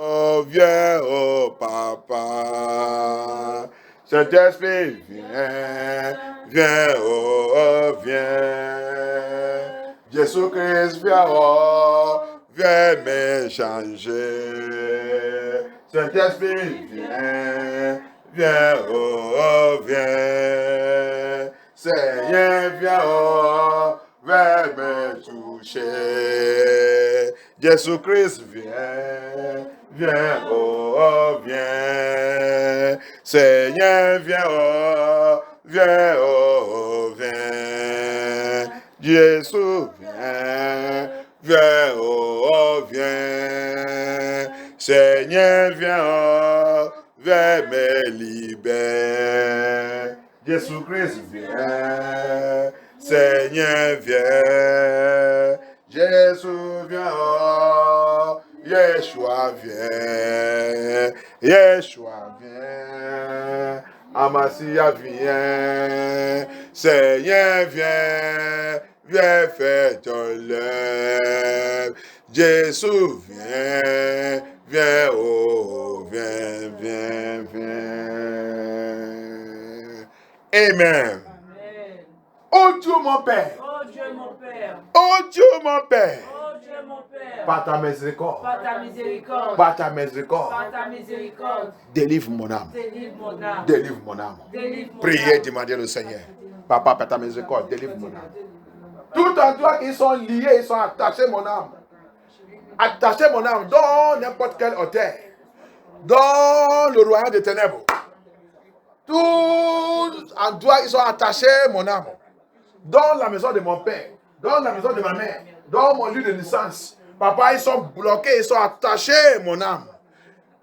Oh, viens, oh papa. Saint-Esprit, viens, viens, oh, viens. Jésus-Christ, viens, oh, viens me changer. Saint-Esprit, viens, viens, oh, viens. Seigneur, viens, oh, viens me toucher. Jésus-Christ, viens, viens, oh, viens. Seigneur, viens, oh, viens, oh, viens. Jésus, viens, viens, oh, viens. Seigneur, viens, oh, viens me libérer. Jésus-Christ, viens. Seigneur, viens. Jésus, viens, oh, Yeshua, viens. Yeshua, viens. Amasia, viens. Seigneur, viens. Viens faire ton lèvre. Jésus, viens. Viens, oh, viens, viens, viens. Amen. Oh Dieu mon Père. Oh Dieu mon Père. Oh Dieu mon Père. Oh Dieu mon Père. Par ta miséricorde. Par ta miséricorde. Par ta miséricorde. Par ta miséricorde. Délivre mon âme. Délivre mon âme. Délivre mon âme. Délivre mon Priez, âme. demandez au Seigneur. Papa, par ta miséricorde, délivre mon âme. Tout en toi qui sont liés, ils sont attachés mon âme. Attachés mon âme dans n'importe quel hôtel. Dans le royaume des ténèbres. Tout en toi, ils sont attachés mon âme. Dans la maison de mon père, dans la maison de ma mère, dans mon lieu de naissance. Papa, ils sont bloqués, ils sont attachés, mon âme.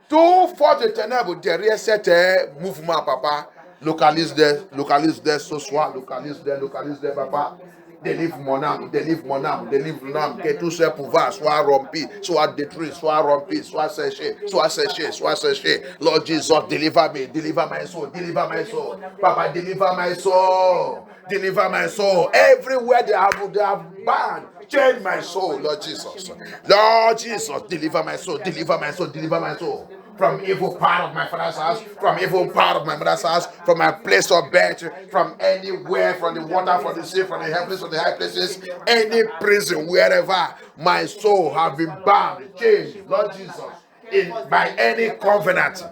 Tout force de ténèbres derrière cet mouvement, papa, localise-les ce soir, localise-les, papa. Délivre mon âme, délivre mon âme, délivre l'âme, que tous ces pouvoirs soient rompus, soient détruits, soient rompus, soient séchés, soient séchés, soient séchés. Lord Jesus, deliver me, deliver my soul, deliver my soul. Papa, deliver my soul, deliver my soul. Everywhere they have bound, change my soul, Lord Jesus. Lord Jesus, deliver my soul, deliver my soul, deliver my soul. From evil part of my father's house, from evil part of my mother's house, from my place of birth, from anywhere, from the water, from the sea, from the heavens, from the high places, any prison, wherever my soul have been bound, changed, Lord Jesus, by any covenant,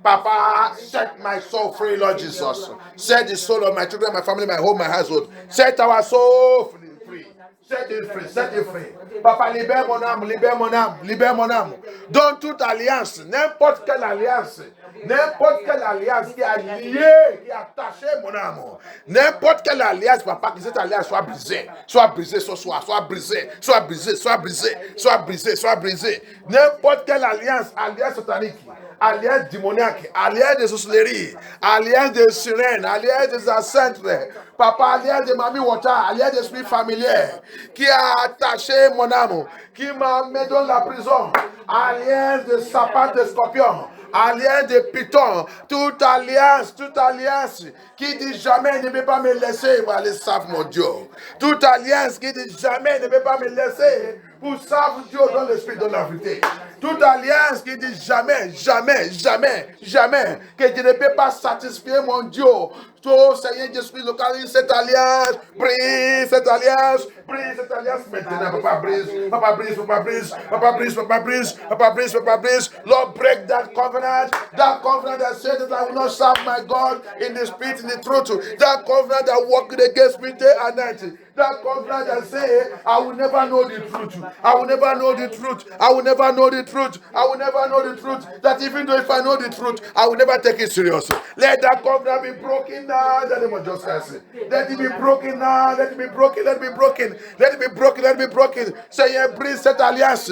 Papa, set my soul free, Lord Jesus. Set the soul of my children, my family, my home, my household. Set our soul free. Set it free, set it free. Papa, libère mon âme, libère mon âme, libère mon âme. Dans toute alliance, n'importe quelle alliance qui a lié, qui a attaché mon âme. N'importe quelle alliance, papa, que cette alliance soit brisée ce soir, soit brisée. N'importe quelle alliance satanique, alliance démoniaque, alliance de sorcellerie, alliance de sirènes, alliance des ancêtres, papa, alliance de mamie water, alliance d'esprit familier, qui a attaché mon âme, qui m'a mis dans la prison, alliance de sapin de scorpion, alliance de python, toute alliance qui dit jamais ne peut pas me laisser pour aller savent mon Dieu. Toute alliance qui dit jamais ne peut pas me laisser pour savent Dieu dans l'esprit de la vérité. Toute alliance qui dit jamais, que je ne peux pas satisfaire mon Dieu. Toi, Seigneur Jésus, localise cette alliance, brise cette alliance maintenant. Papa brise. Lord, break that covenant that said that I will not serve my God in the spirit, in the truth. That covenant that worked against me day and night. That covenant that say I will never know the truth. That even though if I know the truth, I will never take it seriously. Let that covenant be broken now in the name of Jesus. Let it be broken now. Let it be broken. Seigneur, brise cette alliance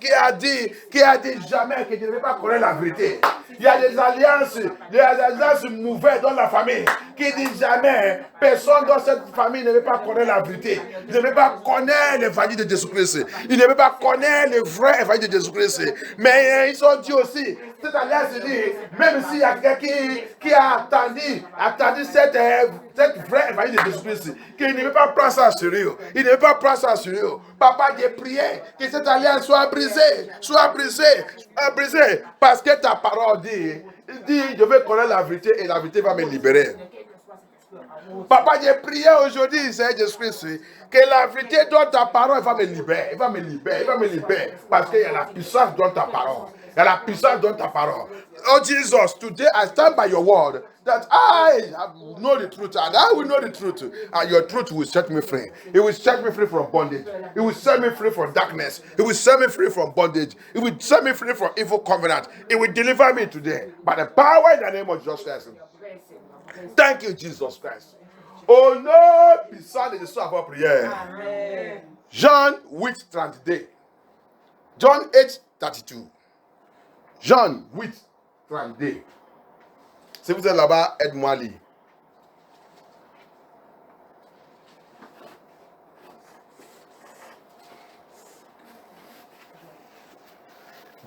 qui a dit jamais que je ne vais pas connaître la vérité. Il y a des alliances mauvaises dans la famille qui disent jamais personne dans cette famille ne veut pas connaître la vérité. Il ne veut pas connaître l'évangile de Jésus-Christ. Il ne veut pas connaître le vrai évangile de Jésus-Christ. Mais ils ont dit aussi, Cette alliance dit, même s'il y a quelqu'un qui a attendu cette vraie évangile de Jésus-Christ, qu'il ne veut pas prendre ça en sérieux. Il ne veut pas prendre ça en sérieux. Papa, j'ai prié que cette alliance soit brisée, parce que ta parole dit, je vais connaître la vérité et la vérité va me libérer. Papa, j'ai prié aujourd'hui, Seigneur Jésus-Christ, que la vérité dans ta parole va me libérer. Il va me libérer. Parce qu'il y a la puissance dans ta parole. Il y a la puissance dans ta parole. Oh Jesus, today I stand by your word that I know the truth and I will know the truth. And your truth will set me free. It will set me free from bondage. It will set me free from darkness. It will set me free from bondage. It will set me free from evil covenant. It will deliver me today by the power in the name of Jesus Christ. Thank you, Jesus Christ. Au nom puissant de Jésus à votre prière. Amen. John 8, 32. John 8, 32. John 8, 32. Si vous êtes là-bas, aide-moi à lire.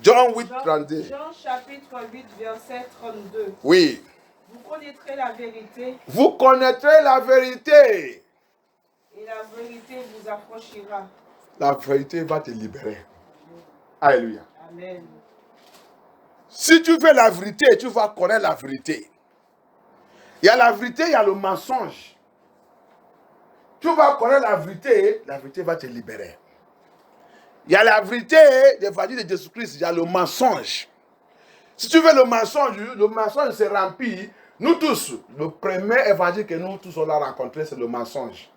John 8, 32. Jean chapitre 8, verset 32. Oui. Vous connaîtrez la vérité Vous connaîtrez la vérité. et la vérité vous affranchira. La vérité va te libérer. Alléluia. Amen. Si tu veux la vérité, tu vas connaître la vérité. Il y a la vérité, il y a le mensonge. Tu vas connaître la vérité va te libérer. Il y a la vérité, l'évangile de Jésus-Christ, il y a le mensonge. Si tu veux le mensonge se remplit. Nous tous, le premier évangile que nous tous on a rencontré, c'est le mensonge.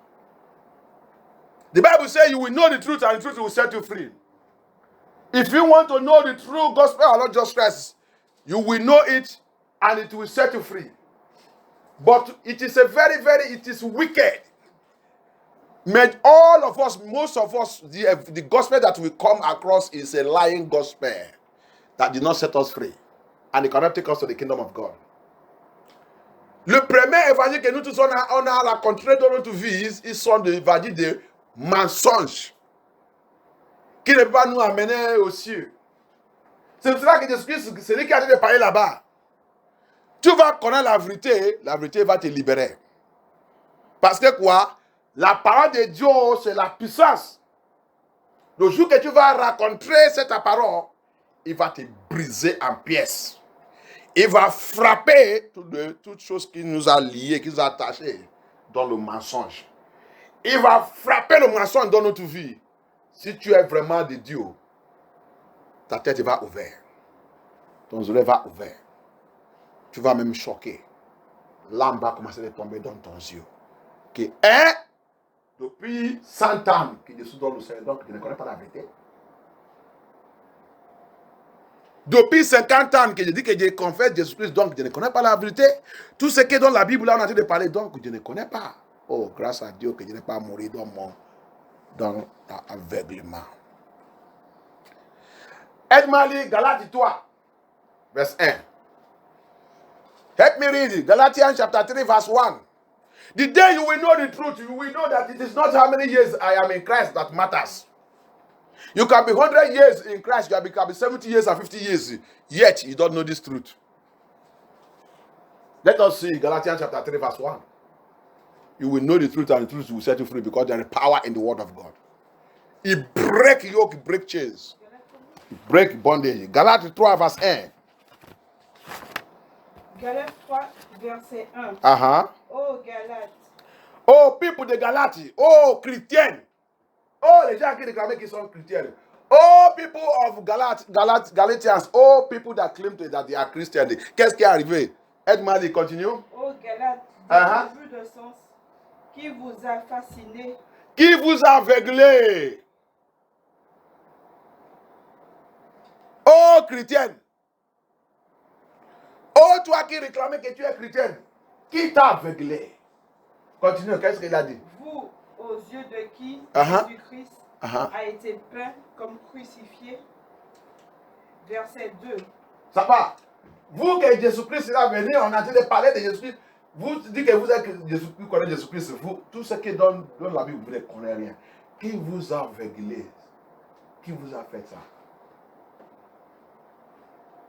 The Bible says you will know the truth and the truth will set you free. If you want to know the true gospel of our Lord Jesus Christ, you will know it and it will set you free. But it is it is wicked. But all of us, most of us, the gospel that we come across is a lying gospel that did not set us free. And it cannot take us to the kingdom of God. Le premier évangile que nous tous on a rencontré dans notre vie, ils sont des évangiles de mensonges qui ne peuvent pas nous amener aux cieux. C'est pour cela que Jésus-Christ, c'est lui qui a dit de parler là-bas. Tu vas connaître la vérité va te libérer. Parce que quoi? La parole de Dieu, c'est la puissance. Le jour que tu vas rencontrer cette parole, il va te briser en pièces. Il va frapper toutes choses qui nous a liés, qui nous a attachés dans le mensonge. Il va frapper le mensonge dans notre vie. Si tu es vraiment de Dieu, ta tête va ouverte. Ton oreille va ouvert. Tu vas même choquer. L'âme va commencer à tomber dans ton yeux. Que, depuis 100 ans que je suis dans le Seigneur, donc je ne connais pas la vérité. Depuis 50 ans que je dis que je confesse Jésus-Christ, donc je ne connais pas la vérité. Tout ce qui est dans la Bible, là, on a en train de parler, donc je ne connais pas. Oh, grâce à Dieu que je n'ai pas mouru dans l'aveuglement. Aide-moi lire Galates 3, verse 1. Help me read it. Galatians chapter 3, verse 1. The day you will know the truth, you will know that it is not how many years I am in Christ that matters. You can be 100 years in Christ, you can be 70 years and 50 years, yet you don't know this truth. Let us see Galatians chapter 3, verse 1. You will know the truth and the truth will set you free because there is power in the word of God. It break yoke, it break chains. It break bondage. Galates 3, verse 1. Galates 3, verset 1. Uh-huh. Oh, Galates. Oh, people de Galates. Oh, chrétiens. Oh, les gens qui réclament qu'ils sont chrétiens. Oh, people of Galatians. Oh, people that claim that they are Christians. Qu'est-ce qui est arrivé? Aide-moi à continue. Oh, Galates, Uh-huh. de sens, qui vous a fasciné, Qui vous a aveuglé? Oh, chrétienne. Oh, toi qui réclamais que tu es chrétienne. Qui t'a aveuglé? Continue, qu'est-ce qu'il a dit? vous, aux yeux de qui Uh-huh. Jésus-Christ Uh-huh. a été peint comme crucifié. Verset 2. Ça va. Vous que Jésus-Christ est venu, on a dit de parler de Jésus-Christ. Vous dites que vous êtes Jésus-Christ, vous connaissez Jésus-Christ. Vous, tout ce qui est dans la Bible, vous ne connaissez rien. Qui vous a aveuglé? Qui vous a fait ça?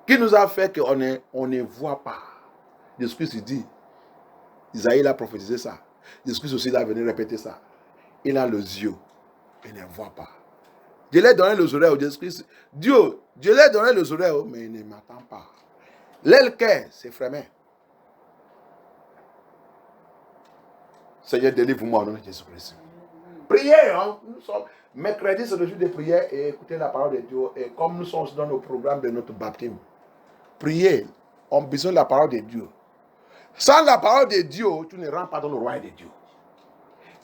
Qui nous a fait qu'on ne voit pas? Jésus-Christ dit, Isaïe a prophétisé ça. Jésus-Christ aussi il a venu répéter ça. Il a les yeux, il ne voit pas. Je lui ai donné les oreilles au Jésus-Christ. Dieu, je lui ai donné les oreilles, mais il ne m'attend pas. L'aile qu'est, c'est fermé. Seigneur, délivre-moi au nom de Jésus-Christ. Priez, hein? Nous sommes mercredi, c'est le jour de prière et écoutez la parole de Dieu. Et comme nous sommes dans le programme de notre baptême, priez, on a besoin de la parole de Dieu. Sans la parole de Dieu, tu ne rentres pas dans le royaume de Dieu.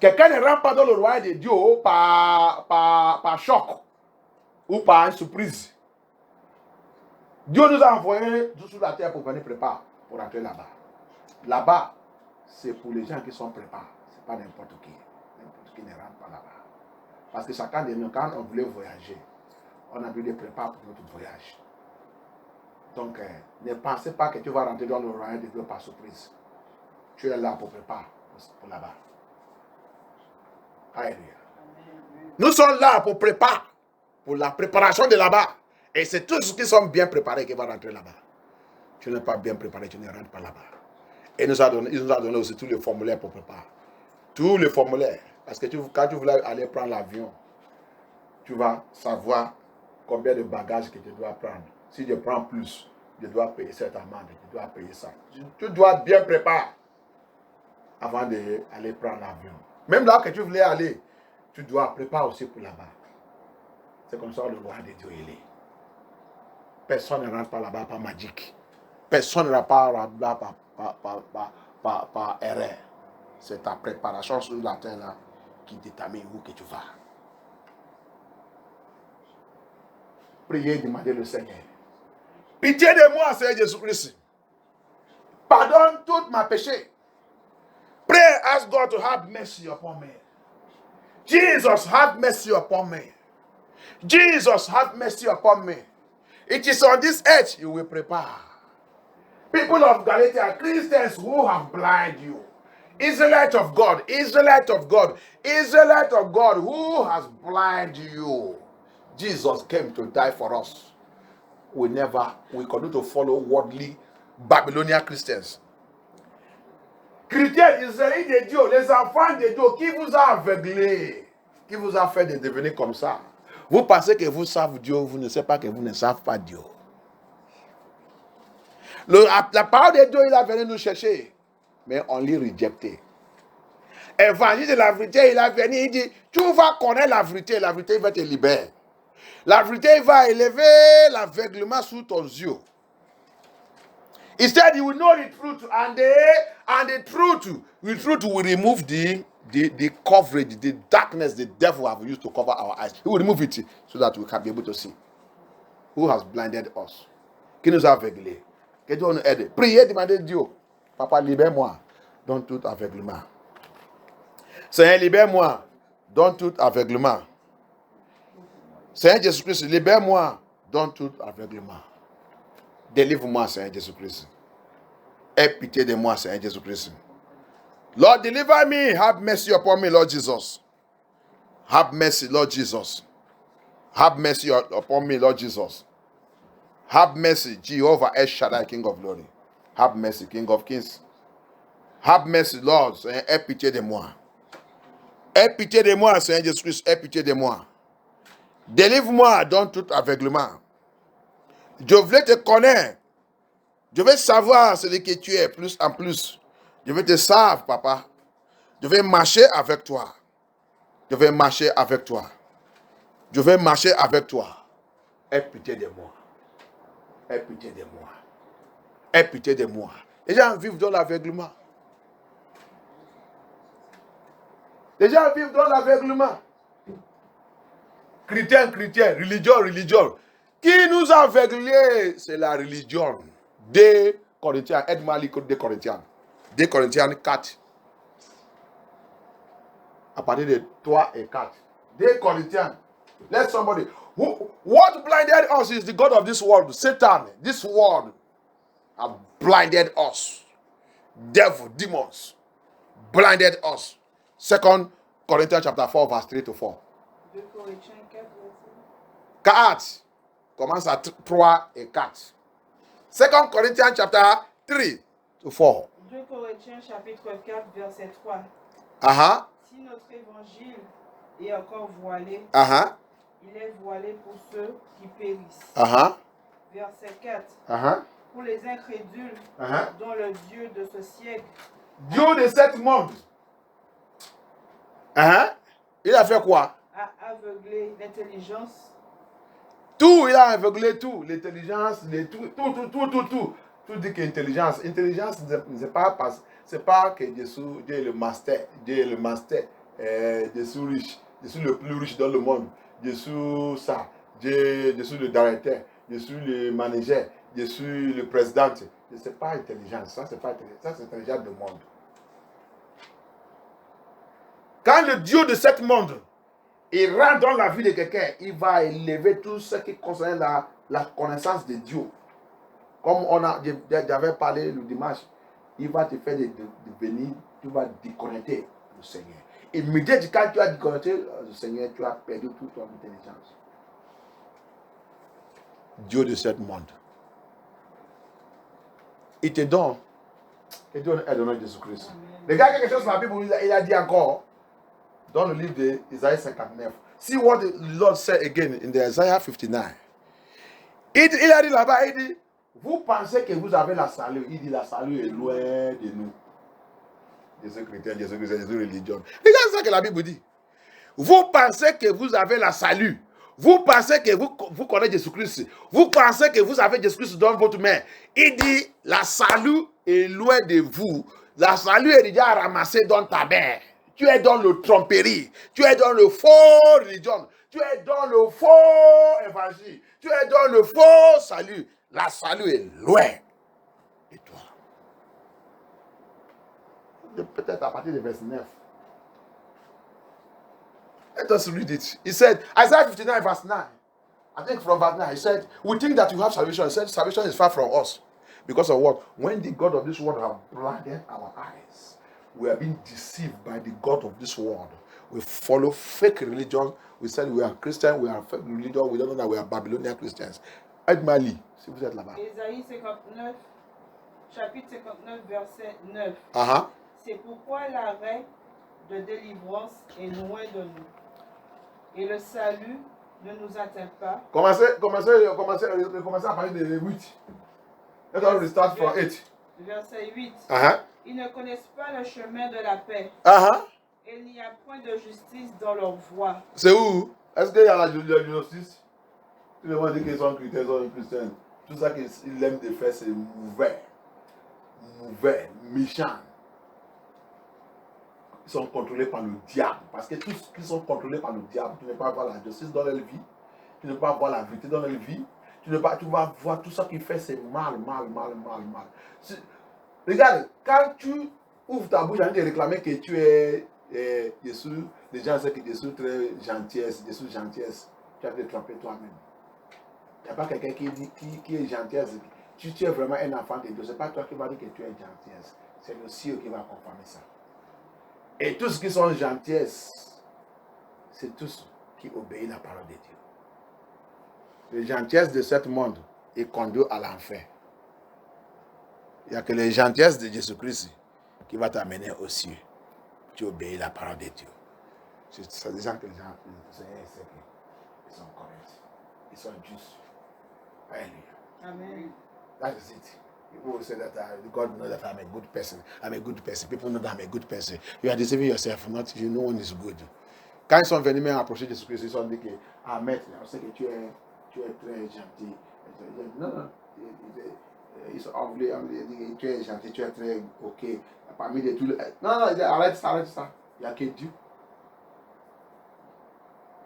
Quelqu'un ne rentre pas dans le royaume de Dieu par choc ou par une surprise. Dieu nous a envoyés sur la terre pour venir préparer, pour rentrer là-bas. Là-bas, c'est pour les gens qui sont préparés. Ce n'est pas n'importe qui. N'importe qui ne rentre pas là-bas. Parce que chacun de nous, quand on voulait voyager, on a dû les préparer pour notre voyage. Donc, ne pensez pas que tu vas rentrer dans le royaume de Dieu par surprise. Tu es là pour préparer pour là-bas. Alléluia. Nous sommes là pour préparer, pour la préparation de là-bas. Et c'est tous ceux qui sont bien préparés qui vont rentrer là-bas. Tu n'es pas bien préparé, tu ne rentres pas là-bas. Et il nous a donné aussi tous les formulaires pour préparer. Tous les formulaires. Parce que quand tu voulais aller prendre l'avion, tu vas savoir combien de bagages que tu dois prendre. Si je prends plus, je dois payer cette amende, je dois payer ça. Tu dois bien préparer avant d'aller prendre l'avion. Même là que tu voulais aller, tu dois préparer aussi pour là-bas. C'est comme ça le roi de Dieu il est. Personne ne rentre pas là-bas par magique. Personne ne rentre pas là-bas par erreur. C'est ta préparation sur la terre là qui détermine où que tu vas. Priez, demandez le Seigneur. Pitié de moi, Seigneur Jésus-Christ. Pardonne tous mes péchés. Pray, ask God to have mercy upon me. Jesus, have mercy upon me. Jesus, have mercy upon me. It is on this earth you will prepare. People of Galatia, Christians who have blinded you. Israelite of God, Israelite of God, Israelite of God who has blinded you. Jesus came to die for us. We continue to follow worldly Babylonian Christians. Chrétiens, Israélites de Dieu, les enfants de Dieu, qui vous a aveuglé, qui vous a fait de devenir comme ça. Vous pensez que vous savez Dieu, vous ne savez pas que vous ne savez pas Dieu. La parole de Dieu, il a venu nous chercher, mais on l'a rejeté. Évangile de la vérité, il a venu, il dit, tu vas connaître la vérité va te libérer. La vérité va élever l'aveuglement sous ton yeux. He said you will know the truth, and the truth will remove the coverage, the darkness the devil have used to cover our eyes. He will remove it so that we can be able to see. Who has blinded us? Qui nous a aveuglés? Que Dieu nous aide. Priez, demandez Dieu. Papa, libère-moi dans tout aveuglement. Seigneur, libère-moi dans tout aveuglement. Seigneur Jésus-Christ, libère-moi dans tout aveuglement. Délivre-moi, Seigneur Jésus-Christ. Aie pitié de moi, Seigneur Jésus-Christ. Lord, deliver me. Have mercy upon me, Lord Jesus. Have mercy, Lord Jesus. Have mercy upon me, Lord Jesus. Have mercy, Jehovah El Shaddai, King of glory. Have mercy, King of kings. Have mercy, Lord. Seigneur, aie pitié de moi. Aie pitié de moi, Seigneur Jésus-Christ. Aie pitié de moi. Délivre-moi dans tout aveuglement. Je veux te connaître. Je veux savoir ce que tu es plus en plus. Je veux te savoir, papa. Je vais marcher avec toi. Je vais marcher avec toi. Je vais marcher avec toi. Aie pitié de moi. Aie pitié de moi. Aie pitié de moi. Les gens vivent dans l'aveuglement. Les gens vivent dans l'aveuglement. Chrétien, religion. Qui nous a aveuglés, c'est la religion. 2 Corinthiens, aide-moi à lire 2 Corinthiens. 2 Corinthiens 4. À partir de 3 et 4. 2 Corinthiens. Let somebody. What blinded us is the God of this world. Satan, this world, have blinded us. Devil, demons, blinded us. 2 Corinthians chapter 4, verse 3 to 4. 2 Corinthiens 4, 4. Commence à 3 et 4. 2 Corinthians chapter 3 to 4. 2 Corinthiens chapitre 4 verset 3. Uh-huh. Si notre évangile est encore voilé, Uh-huh. il est voilé pour ceux qui périssent. Uh-huh. Verset 4. Uh-huh. Pour les incrédules, Uh-huh. dont le Dieu de ce siècle Dieu de ce monde. Uh-huh. Il a fait quoi? a aveuglé l'intelligence. Tout, il a aveuglé tout. L'intelligence, tout. Tout dit qu'intelligence. Intelligence, c'est pas que Dieu est le master. Dieu est le master. Jésus riche. Jésus le plus riche dans le monde. Jésus ça. Jésus le directeur. Jésus le manager. Jésus le président. C'est pas intelligence. Ça, c'est pas intelligence. Ça, c'est intelligence du monde. Quand le Dieu de ce monde, il rentre dans la vie de quelqu'un, il va élever tout ce qui concerne la connaissance de Dieu. Comme j'avais parlé le dimanche, il va te faire devenir, tu vas déconnecter le Seigneur. Immédiatement, quand tu as déconnecté le Seigneur, tu as perdu toute ton intelligence. Dieu de ce monde. Il te donne. Et Dieu est donné Jésus-Christ. Regarde quelque chose dans la Bible, il a dit encore, dans le livre d'Isaïe 59. See what the Lord said again in the Isaiah 59. Il a dit là-bas, il dit, vous pensez que vous avez la salut. Il dit, la salut est loin de nous. Jésus chrétien, Jésus religion. Regarde ça que la Bible dit. Vous pensez que vous avez la salut. Vous pensez que vous connaissez Jésus-Christ. Vous pensez que vous avez Jésus-Christ dans votre main. Il dit, la salut est loin de vous. La salut est déjà ramassée dans ta main. Tu es dans le tromperie. Tu es dans le faux religion. Tu es dans le faux évangile. Tu es dans le faux salut. La salut est loin de toi. Peut-être à partir du verset 9. Let us read it. He said, Isaiah 59 verse 9. I think from verse 9, he said, we think that you have salvation. He said, salvation is far from us. Because of what? When the God of this world have blinded our eyes, we are being deceived by the God of this world. We follow fake religion. We said we are Christian, we are fake religion. We don't know that we are Babylonian Christians. Aide-moi, si vous êtes là-bas. Ésaïe 59, chapitre 59, verset 9. Uh-huh. C'est pourquoi l'arrêt de délivrance est loin de nous. Et le salut ne nous atteint pas. Commencez à partir de 8. Let us restart from 8. Verset 8. Uh-huh. Ils ne connaissent pas le chemin de la paix. Uh-huh. Et il n'y a point de justice dans leur voie. C'est où? Est-ce qu'il y a la justice? Tout le monde dit qu'ils sont chrétiens, ils sont chrétiens. Tout ça qu'ils aiment de faire, c'est mauvais. Mauvais, méchant. Ils sont contrôlés par le diable. Parce que tous qui sont contrôlés par le diable, tu ne peux pas voir la justice dans leur vie. Tu ne peux pas voir la vérité dans leur vie. Tu vas voir tout ça qui fait, c'est mal. Regarde, quand tu ouvres ta bouche et réclamer que tu es Jésus, les gens savent que Jésus est très gentillesse, tu as été trompé toi-même. Il n'y a pas quelqu'un qui est gentillesse. Tu es vraiment un enfant de Dieu. Ce n'est pas toi qui vas dire que tu es gentillesse. C'est le ciel qui va confirmer ça. Et tous qui sont gentillesse, c'est tous qui obéissent à la parole de Dieu. Les gentillesses de ce monde est conduit à l'enfer. Il n'y a que les gentillesses de Jésus-Christ qui va t'amener au ciel. Tu obéis à la parole de Dieu. C'est des gens que les gens, ils sont corrects. Ils sont justes. Alléluia. Amen. That is it. People will say that God knows that I'm a good person. I'm a good person. People know that I'm a good person. You are deceiving yourself. Not you. No one is good. Quand ils sont venus m'approcher de Jésus-Christ, ils ont dit que maître, on sait que tu es très gentil. Non. Ils sont anglais, tu es gentil, tu es très ok. Parmi les tous les... Non, arrête ça. Il n'y a que Dieu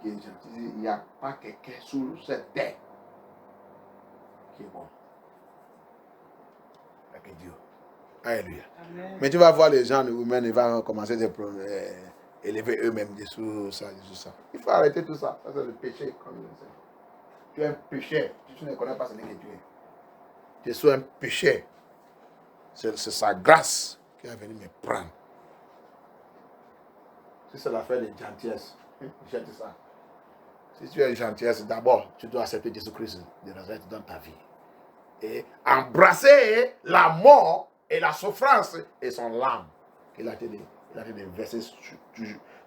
qui est gentil. Il n'y a pas quelqu'un sur cette terre qui est bon. Il n'y a que Dieu. Alléluia. Amen. Mais tu vas voir les gens, les humains, ils vont commencer à élever eux-mêmes Jésus, ça. Il faut arrêter tout ça. Ça, c'est le péché, comme je le sais. Tu es un péché. Tu ne connais pas ce que tu es. Tu es un péché. C'est sa grâce qui est venue me prendre. Si c'est l'affaire de gentillesse, jette ça. Si tu es une gentillesse, d'abord, tu dois accepter Jésus-Christ de Nazareth dans ta vie. et embrasser la mort et la souffrance et son larme. Il a été versé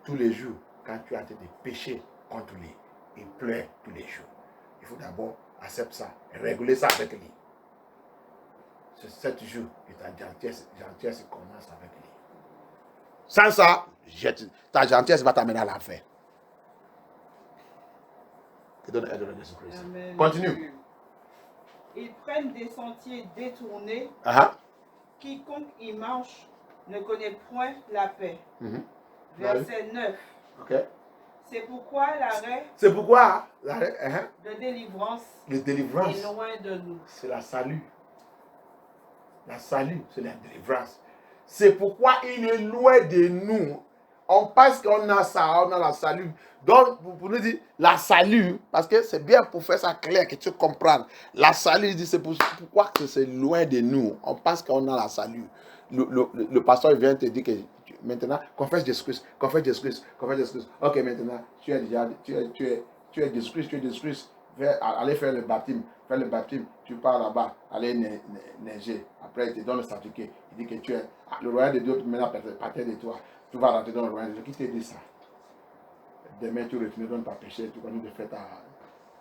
tous les jours quand tu as été péché contre lui. Il pleure tous les jours. Il faut d'abord accepter ça, réguler ça avec lui. C'est 7 jours et ta gentillesse commence avec lui. Sans ça, ta gentillesse va t'amener à l'enfer. Que donne l'aide de Jésus-Christ. Continue. Ils prennent des sentiers détournés. Quiconque y marche ne connaît point la paix. Verset 9. Okay. C'est pourquoi l'arrêt de délivrance est loin de nous. C'est la salut. La salut, c'est la délivrance. C'est pourquoi il est loin de nous. On pense qu'on a ça, on a la salut. Donc, pour nous dire, la salut, parce que c'est bien pour faire ça clair, que tu comprennes. La salut, c'est pourquoi c'est loin de nous. On pense qu'on a la salut. Le pasteur vient te dire que maintenant, confesse Jésus-Christ, confesse Jésus-Christ, confesse Jésus-Christ. Ok, maintenant, tu es Jésus-Christ. Allez faire le baptême. Fais le baptême, tu pars là-bas, allez neiger. Après, il te donne le certificat. Il dit que tu es le royaume de Dieu, maintenant, partir de toi. Tu vas rentrer dans le royaume de Dieu. Qui te dit ça? Demain, tu retournes dans ta péché, tu continues de faire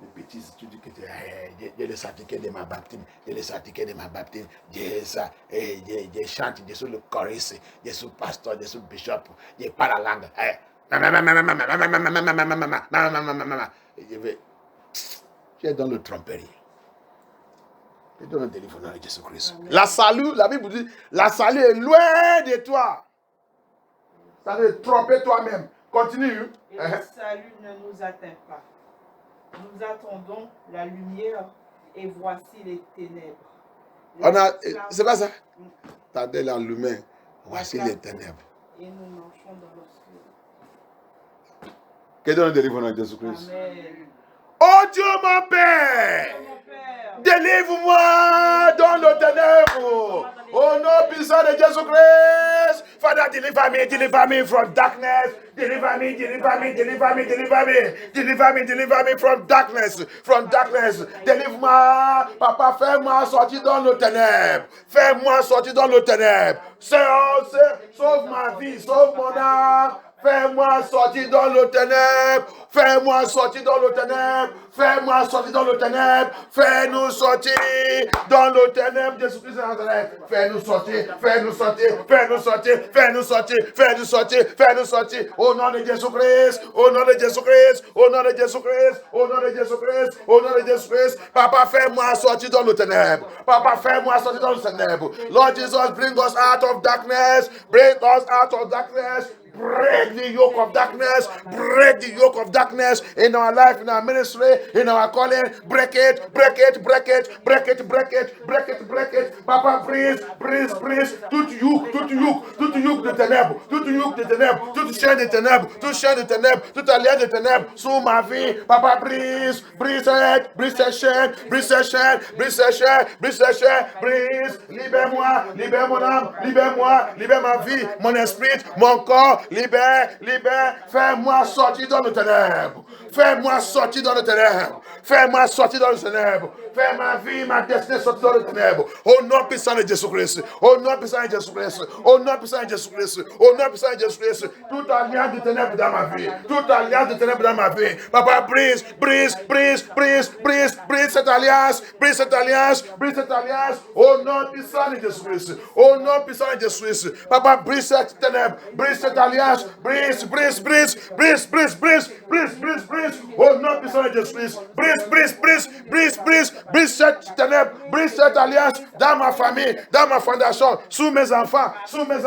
les bêtises. Tu dis que j'ai le certificat de ma baptême, j'ai le certificat de ma baptême, j'ai ça, j'ai chanté, j'ai sur le choriste, j'ai sur le pasteur, j'ai sur le bishop, j'ai pas la langue. Tu es dans le tromperie. Tu es dans le délivrance de Jésus-Christ. La salut, la Bible dit, la salut est loin de toi. Ça veut tromper toi-même. Continue. Et le salut ne nous atteint pas. Nous attendons la lumière et voici les ténèbres. C'est pas ça? Attendez la lumière, voici les ténèbres. Et nous marchons dans l'obscurité. Que donne le délivrance de Jésus-Christ. Amen. Oh Dieu mon Père, délivre-moi dans le ténèbres. Au nom puissant de Jésus-Christ. Father, deliver me from darkness. Deliver me from darkness. Délivre-moi. Papa, fais-moi sortir dans le ténèbres. Sauve ma vie, sauve mon âme. Fais-moi sortir dans le ténèbre. Fais-nous sortir dans le ténèbre. Fais-nous sortir dans le ténèbre. Jésus-Christ de Nazareth. Fais-nous sortir. Au nom de Jésus-Christ. Papa, fais-moi sortir dans le ténèbre. Lord Jesus, bring us out of darkness. Break the yoke of darkness in our life, in our ministry, in our calling. Break it. Papa, breathe. Tout yoke de ténèbres, toute chaîne de ténèbres, toute alliance de ténèbres sous ma vie. Papa, brise cette chaîne. Libère-moi, libère mon âme, libère ma vie, mon esprit, mon corps. Libère, fais-moi sortir dans le ténèbre. Fais ma vie, ma destinée sortir dans le ténèbre. Au nom puissant de Jésus-Christ. Toute alliance de ténèbres dans ma vie. Papa, brise cette alliance. Au nom puissant de Jésus-Christ. Papa, brise cette ténèbre. Brise cette alliance. Brise. Au nom puissant de Jésus-Christ. Brise cette ténèbre. Brise cette alliance dans ma famille, dans ma fondation, sous mes enfants, sous ma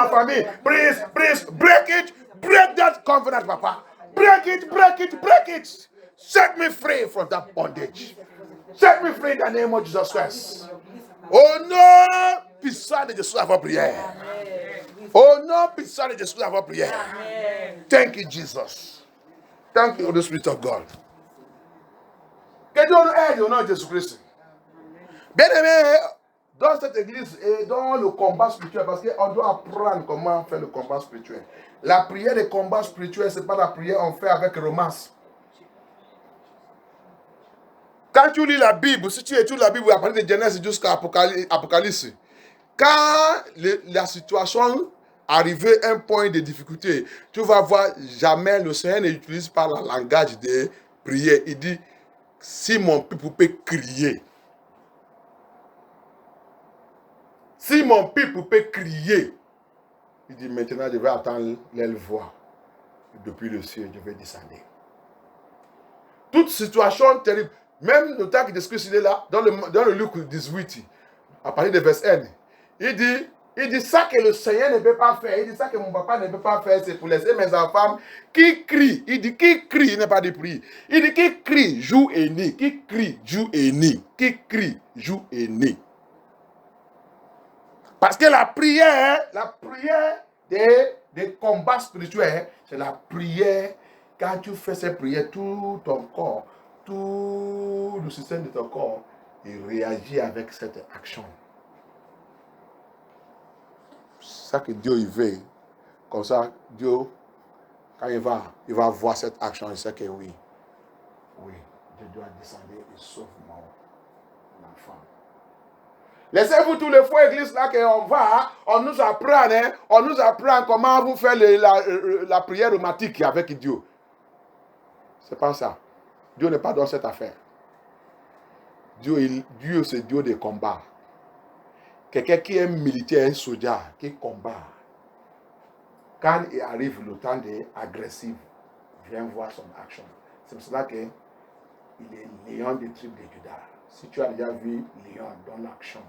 famille. Brise. Break it. Break that covenant, Papa. Break it. Set me free from that bondage. Set me free in the name of Jesus Christ. Au nom puissant de Jésus, avant prière. Thank you, Jesus. Thank you, Holy Spirit of God. Que Dieu nous aide au nom de Jésus-Christ. Bien aimé, dans cette église et dans le combat spirituel, parce qu'on doit apprendre comment faire le combat spirituel. La prière de combat spirituel, ce n'est pas la prière qu'on fait avec romance. Quand tu lis la Bible, si tu étudies la Bible à partir de Genèse jusqu'à Apocalypse, quand la situation arrivait à un point de difficulté, tu vas voir jamais le Seigneur n'utilise pas le langage de prière. Il dit, si mon peuple peut crier, si mon peuple peut crier, il dit maintenant je vais attendre leur voix. Depuis le ciel, je vais descendre. Toute situation terrible, même le temps qui discute il est là, dans le Luc 18, à partir de verset 1, il dit ça que le Seigneur ne peut pas faire, il dit ça que mon papa ne peut pas faire, c'est pour laisser mes enfants qui crient. Il dit qui crie, il n'est pas de prier. Il dit qui crie jour et nuit, qui crie jour et nuit, qui crie jour et nuit. Parce que la prière des combats spirituels, c'est la prière. Quand tu fais cette prière, tout ton corps, tout le système de ton corps, il réagit avec cette action. C'est ça que Dieu il veut. Comme ça, Dieu, quand il va voir cette action, il sait que oui, je dois descendre et sauver mon enfant. Laissez-vous tous les fois église là qu'on va, on nous apprend comment vous faire la prière romantique avec Dieu. C'est pas ça. Dieu n'est pas dans cette affaire. Dieu c'est Dieu des combats. Quelqu'un qui est militaire, un soldat, qui combat. Quand il arrive le temps d'agressif, viens voir son action. C'est pour cela qu'il est lion des tribus de Juda. Si tu as déjà vu lion dans l'action,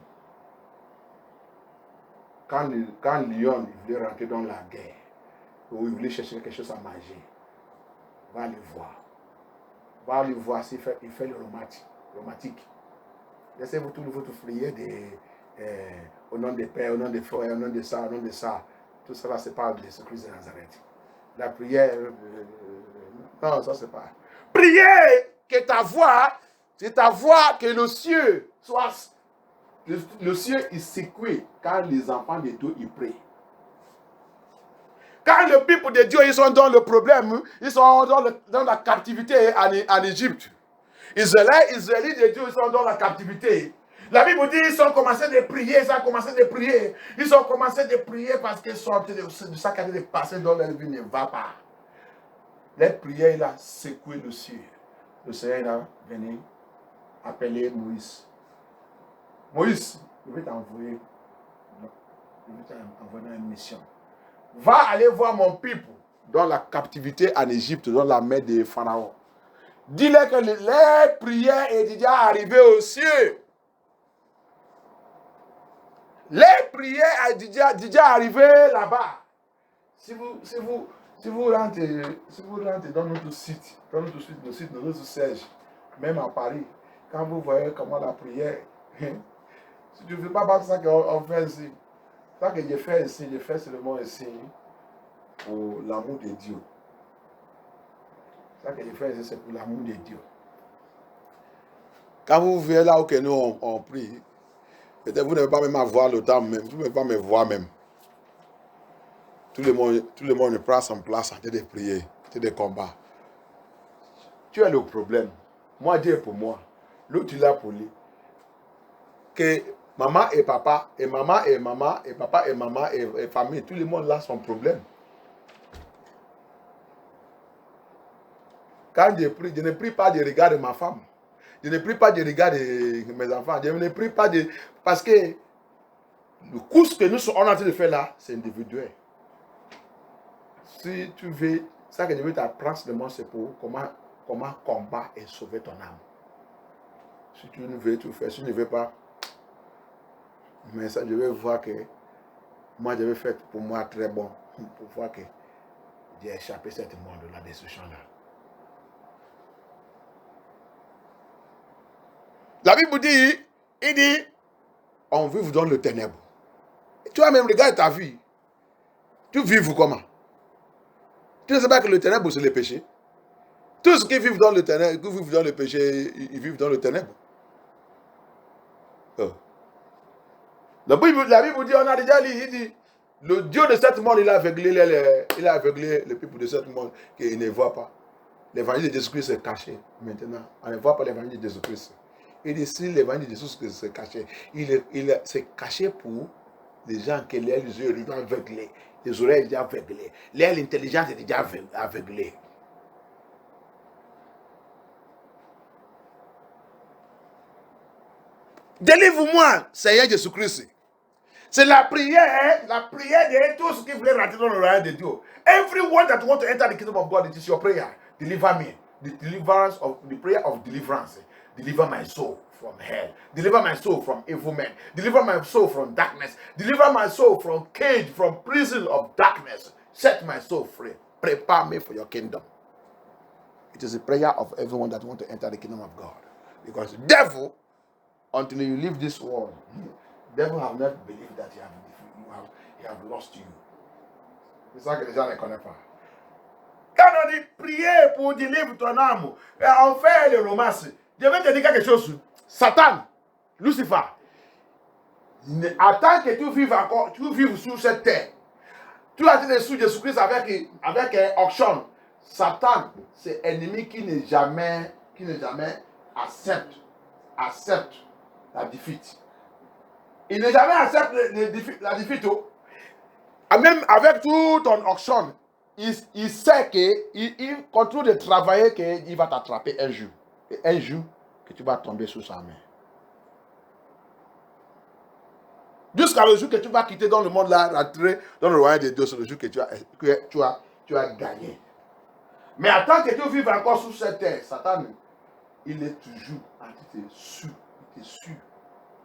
quand lion voulait rentrer dans la guerre, ou il voulait chercher quelque chose à manger, va le voir. Va le voir s'il fait le romantique. Laissez-vous tout votre prière au nom des pères, au nom des frères, au nom de ça, au nom de ça. Tout cela, c'est pas de Jésus-Christ de Nazareth. La prière, non, ça c'est pas. Priez que ta voix, c'est ta voix que le ciel soit. Le ciel est secoué quand les enfants de Dieu y prient. Quand le peuple de Dieu, ils sont dans le problème, ils sont dans la captivité en Égypte. Israélites de Dieu, ils sont dans la captivité. La Bible dit ils ont commencé de prier, Ils ont commencé de prier parce qu'ils sont de ça qui est passé dans leur vie ne va pas. Les prières, il a secoué le ciel. Le Seigneur est venu appeler Moïse. Moïse, je vais t'envoyer une mission. Va aller voir mon peuple dans la captivité en Égypte, dans la main de Pharaon. Dis-leur que les prières est déjà arrivées aux cieux. Les prières sont déjà arrivées là-bas. Si vous rentrez dans notre site, dans notre siège, même à Paris, quand vous voyez comment la prière, si tu ne veux pas ça qu'on fait ici, ça que je fais ici, je fais seulement ici pour l'amour de Dieu. Ça que je fais ici, c'est pour l'amour de Dieu. Quand vous venez là où nous on prie, peut-être vous ne pouvez pas même avoir le temps même, vous ne pouvez pas me voir même. Tout le monde prend son place en train de prier, en train de combat. Tu as le problème. Moi, Dieu est pour moi. L'autre il est là pour lui. Que maman et papa, et maman et maman, et papa et maman, et famille, tout le monde là son problème. Quand je prie, je ne prie pas du regard de ma femme. Je ne prie pas du regard de mes enfants. Je ne prie pas de... Parce que le cours que nous sommes en train de faire là, c'est individuel. Si tu veux, ça que je veux t'apprendre seulement, c'est pour comment combattre et sauver ton âme. Si tu ne veux tout faire, si tu ne veux pas, mais ça, je vais voir que moi, je vais faire pour moi très bon, pour voir que j'ai échappé cette monde, la destruction-là. La Bible dit, il dit, on vit dans le ténèbre. Tu as même regardé ta vie. Tu vis comment? Tu ne sais pas que le ténèbre, c'est le péché. Tous ceux qui vivent dans le ténèbre, qui vivent dans le péché, ils vivent dans le ténèbre. Oh. La Bible dit, on a déjà lu, il dit, le Dieu de ce monde, il a aveuglé le peuple de ce monde, qu'il ne voit pas. l'évangile de Jésus-Christ est caché. Maintenant, on ne voit pas l'évangile de Jésus-Christ. Il dit, si l'évangile de Jésus-Christ est caché, c'est caché pour les gens que les yeux sont déjà aveuglés, les oreilles sont déjà aveuglées, l'intelligence est déjà aveuglée. Délivre-moi, Seigneur Jésus-Christ. C'est la prière de tous ceux qui veulent rentrer dans le royaume de Dieu. Everyone that want to enter the kingdom of God, it is your prayer. Deliver me. The prayer of deliverance. Deliver my soul from hell. Deliver my soul from evil men. Deliver my soul from darkness. Deliver my soul from cage, from prison of darkness. Set my soul free. Prepare me for your kingdom. It is the prayer of everyone that want to enter the kingdom of God. Because the devil, until you leave this world, the devil have not believed that he have lost you. C'est ça que les gens ne connaissent pas. Quand on dit prier pour délivrer ton âme, on fait les romances. Je vais te dire quelque chose. Satan, Lucifer, attends que tu vives encore, tu vives sur cette terre. Tu as été sous Jésus-Christ avec un auction. Satan, c'est ennemi qui n'est jamais accepte la défaite. Il n'est jamais accepté la défaite. Même avec tout ton auction, il sait qu'il continue de travailler, qu'il va t'attraper un jour. Et un jour, que tu vas tomber sous sa main. Jusqu'à le jour que tu vas quitter dans le monde là, rentrer dans le royaume de Dieu, c'est le jour que tu as gagné. Mais attends que tu vives encore sous cette terre, Satan, il est toujours il te suit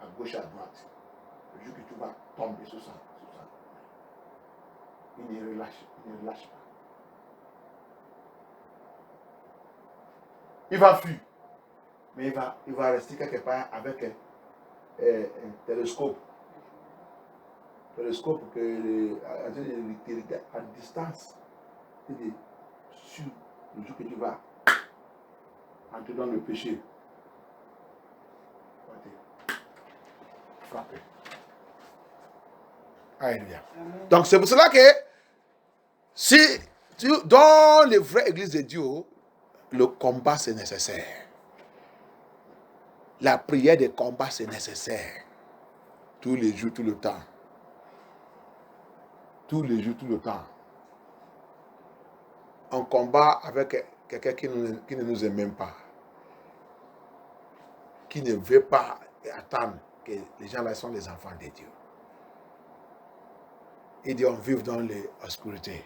à gauche, à droite. Le jour que tu vas tomber sous ça. Il ne relâche pas. Il va fuir. Mais il va rester quelque part avec un télescope. Télescope à distance. Il est sur le jour que tu vas entrer dans le péché. Frapper. Alléluia. Donc c'est pour cela que si dans les vraies églises de Dieu, le combat c'est nécessaire. La prière de combat c'est nécessaire. Tous les jours, tout le temps. Tous les jours, tout le temps. On combat avec quelqu'un qui ne nous aime même pas. Qui ne veut pas attendre que les gens là sont les enfants de Dieu. Il dit on vit dans l'obscurité.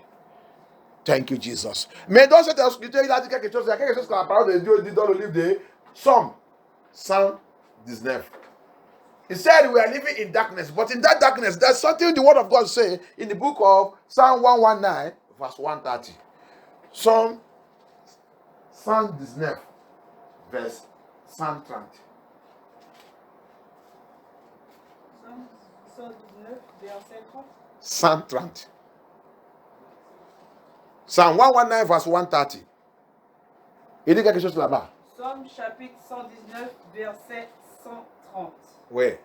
Thank you, Jesus. Mais dans cette obscurité, il a dit quelque chose. Il y a quelque chose que la parole de Dieu dit dans le livre de Psaume 119. He said we are living in darkness, but in that darkness, there's something the word of God says in the book of Psalm 119, verse 130. Psalm 119, verse 130. Psalm 119, verset 30. 130. Psalm 119, verse 130. Il dit quelque chose là-bas. Psalm chapitre 119, verset 130. Oui.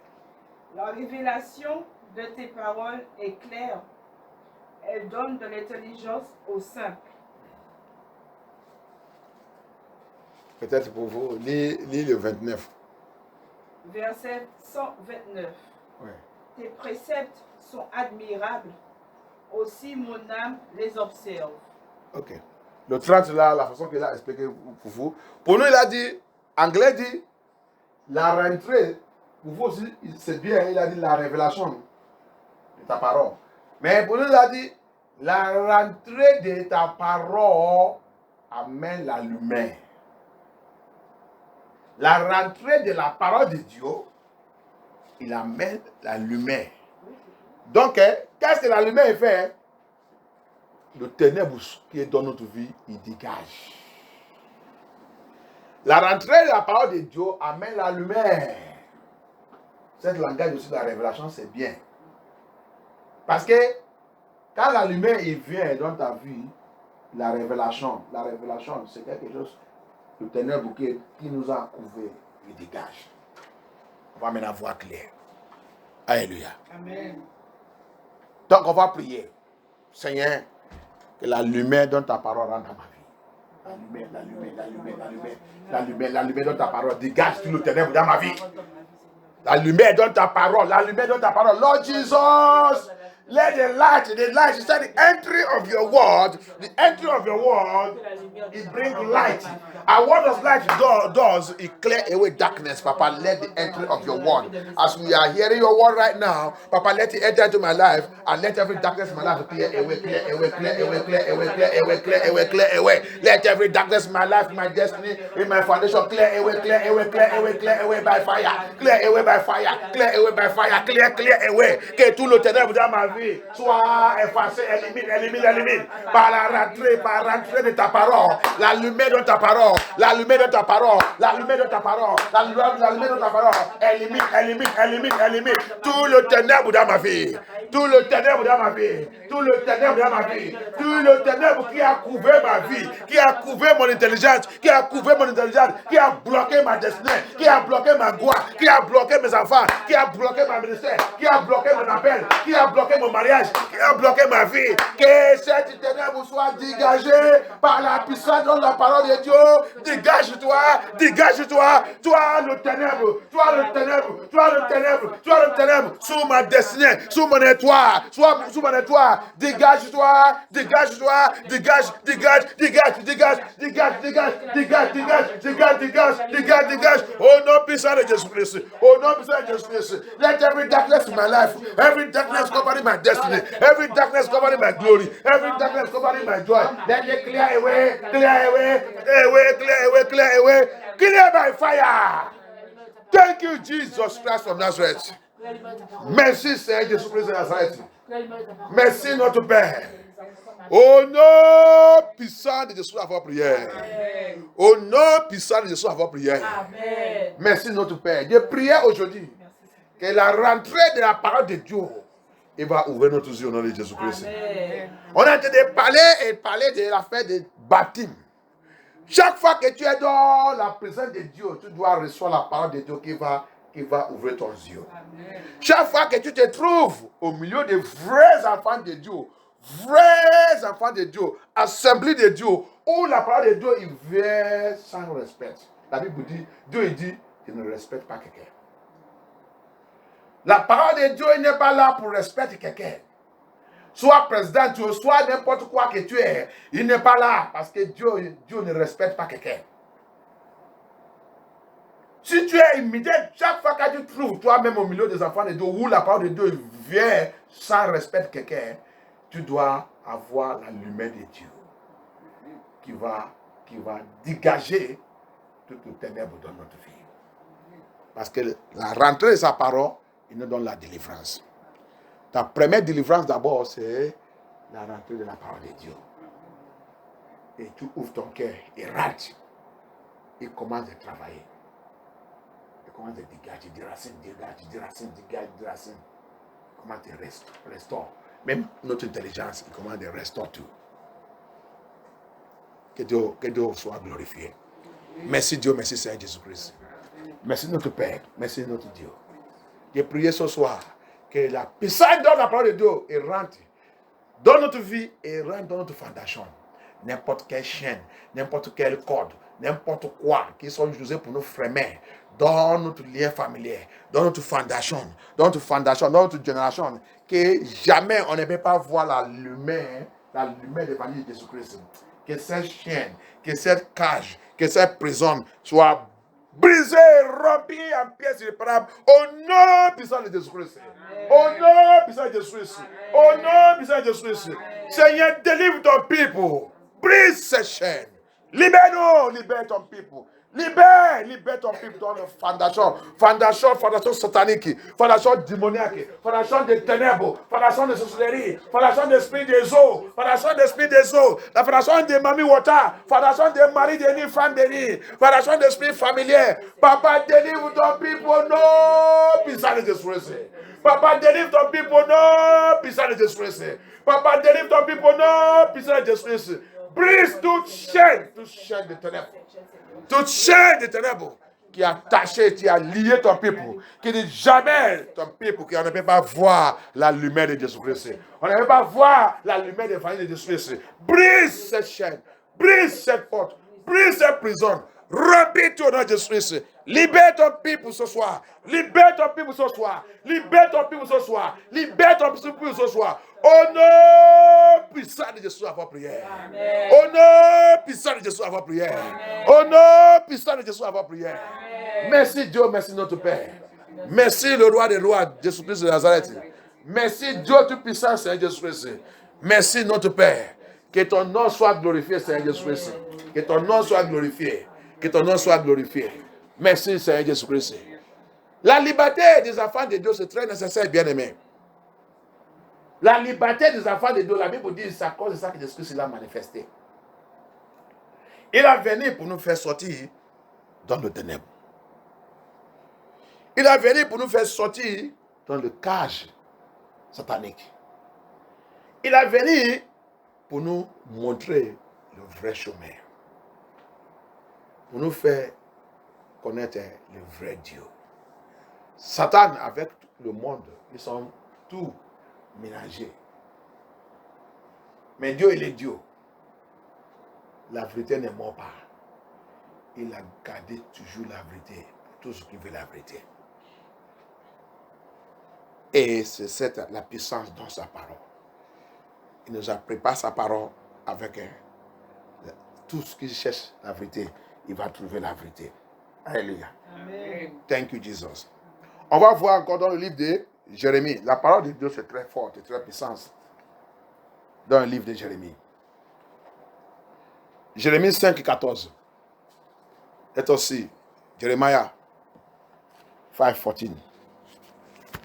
La révélation de tes paroles est claire. Elle donne de l'intelligence aux simples. Peut-être pour vous, lis le 29. Verset 129. Oui. Tes préceptes sont admirables. Aussi mon âme les observe. Ok. Le 30 là, la façon qu'il a expliqué pour vous. Pour nous, il a dit, anglais dit, la rentrée, pour vous aussi, c'est bien, il a dit la révélation de ta parole. Mais pour nous, il a dit, la rentrée de ta parole amène la lumière. La rentrée de la parole de Dieu, il amène la lumière. Donc, qu'est-ce que la lumière fait? Le ténèbre qui est dans notre vie, il dégage. La rentrée de la parole de Dieu amène la lumière. Cette langage aussi de la révélation, c'est bien. Parce que quand la lumière il vient dans ta vie, la révélation, c'est quelque chose, le ténèbre qui nous a couverts, il dégage. On va maintenant voir clair. Alléluia. Amen. Donc on va prier. Seigneur, que la lumière dans ta parole rentre dans ma vie. La lumière dans ta parole. Dégage tout le ténèbre dans ma vie. La lumière dans ta parole. La lumière dans ta parole. Lord Jesus, let the light, you said the entry of your word, it brings light. And what does light does? It clear away darkness, Papa. Let the entry of your word. As we are hearing your word right now, Papa, let it enter into my life and let every darkness in my life clear away. Let every darkness in my life, my destiny, in my foundation, clear away by fire. Clear away by fire. Clear away. Que tout le ténèbre dans ma vie soit effacé, élimine. Par la rentrée de ta parole, la lumière de ta parole, la lumière de ta parole, élimine. Tout le ténèbre dans ma vie. Tout le ténèbre qui a couvert ma vie, qui a couvert mon intelligence, qui a bloqué ma destinée, qui a bloqué ma gloire, qui a bloqué mes enfants, qui a bloqué ma ministère, qui a bloqué mon appel, qui a bloqué mon mariage, qui a bloqué ma vie. Que cette ténèbre soit dégagée par la puissance de la parole de Dieu. Dégage-toi, toi le ténèbre, sous ma destinée, sous mon étoile, sous mon étoile. Dégage-toi. Au nom puissant de Jésus-Christ. Let every darkness in my life, every darkness covering my destiny, every darkness covering my glory, every darkness covering my joy, let it clear away. Clear by fire. Thank you, Jesus Christ of Nazareth. Merci, Seigneur Jésus-Christ de Nazareth. Merci, notre Père. Au nom puissant de Jésus, à votre prière. Au nom puissant de Jésus, à votre prière. Merci, notre Père. Je prie aujourd'hui que la rentrée de la parole de Dieu, il va ouvrir notre yeux au nom de Jésus-Christ. On a été parler de l'affaire de baptême. Chaque fois que tu es dans la présence de Dieu, tu dois recevoir la parole de Dieu qui va ouvrir ton yeux. Chaque fois que tu te trouves au milieu des vrais enfants de Dieu, assemblée de Dieu, où la parole de Dieu il vient sans respect. La Bible dit, Dieu dit, il ne respecte pas quelqu'un. La parole de Dieu n'est pas là pour respecter quelqu'un. Soit président, soit n'importe quoi que tu es, il n'est pas là parce que Dieu ne respecte pas quelqu'un. Si tu es immédiat, chaque fois que tu trouves toi-même au milieu des enfants de Dieu, où la parole de Dieu vient sans respect de quelqu'un, tu dois avoir la lumière de Dieu qui va dégager toutes les ténèbres dans notre vie. Parce que la rentrée de sa parole, il nous donne la délivrance. Ta première délivrance d'abord, c'est la rentrée de la parole de Dieu. Et tu ouvres ton cœur et rentre. Et commence à travailler. Et commence à dégager, des racines. Comment tu restaures. Même notre intelligence, il commence à restaurer tout. Que Dieu soit glorifié. Merci Dieu, merci Seigneur Jésus-Christ. Merci notre Père, merci notre Dieu. J'ai prié ce soir que la puissance de la parole de Dieu rentre dans notre vie et rentre dans notre fondation. N'importe quelle chaîne, n'importe quel code, n'importe quoi qui sont utilisés pour nous freiner dans notre lien familier, dans notre fondation, dans notre génération, que jamais on ne peut pas voir la lumière de l'évangile de Jésus-Christ. Que cette chaîne, que cette cage, que cette prison soit brisée, rompue en pièces irréparables au nom puissant de Jésus-Christ. Au nom puissant de Jésus-Christ. Au nom puissant de Jésus-Christ. Seigneur, délivre ton peuple. Brise ces chaînes. Libère-nous, libère ton peuple. Libère ton peuple dans la fondation satanique, fondation démoniaque, fondation des ténèbres, fondation de sorcellerie, fondation d'esprit des eaux, la fondation des mamies water, fondation des maris des nids, femmes des nids, fondation d'esprit familier. Papa, délivre ton peuple, non, puissant de Jésus-Christ. Papa, délivre ton peuple, non, puissant de Jésus-Christ. Papa, délivre ton peuple, non, puissant de Jésus-Christ. Brise toute chaîne de ténèbres. Toute chaîne de ténèbres qui a attaché, qui a lié ton peuple, qui dit jamais ton peuple, qui ne peut pas voir la lumière de Jésus-Christ. On ne peut pas voir la lumière de l'évangile de Jésus-Christ. Brise cette chaîne. Brise cette porte. Brise cette prison. Remplis tout au nom de Jésus-Christ. Libère ton peuple ce soir. Libère ton peuple ce soir. Libère ton peuple ce soir. Libère ton peuple ce soir. Au nom puissant de Jésus, avant prière. Amen. Au nom puissant de Jésus, avant prière. Au nom puissant de Jésus, avant prière. Merci Dieu, merci notre Père. Merci le roi des rois, Jésus-Christ de Nazareth. Merci Dieu tout-puissant, Seigneur Jésus-Christ. Merci notre Père. Que ton nom soit glorifié, Seigneur Jésus-Christ. Que ton nom soit glorifié. Que ton nom soit glorifié. Merci, Seigneur Jésus-Christ. La liberté des enfants de Dieu, c'est très nécessaire, bien-aimé. La liberté des enfants de Dieu, la Bible dit, c'est à cause de ça que Jésus-Christ l'a manifesté. Il est venu pour nous faire sortir dans le ténèbre. Il est venu pour nous faire sortir dans le cage satanique. Il est venu pour nous montrer le vrai chemin. Pour nous faire connaître le vrai Dieu. Satan avec le monde, ils sont tous mélangés. Mais Dieu, il est Dieu. La vérité n'est mort pas. Il a gardé toujours la vérité pour tous ceux qui veulent la vérité. Et c'est la puissance dans sa parole. Il nous a préparé sa parole avec tout ce qui cherche la vérité. Il va trouver la vérité. Alléluia. Amen. Thank you, Jesus. On va voir encore dans le livre de Jérémie. La parole de Dieu, c'est très forte et très puissante. Dans le livre de Jérémie. Jérémie 5, 14. Et aussi, Jeremiah 5, 14.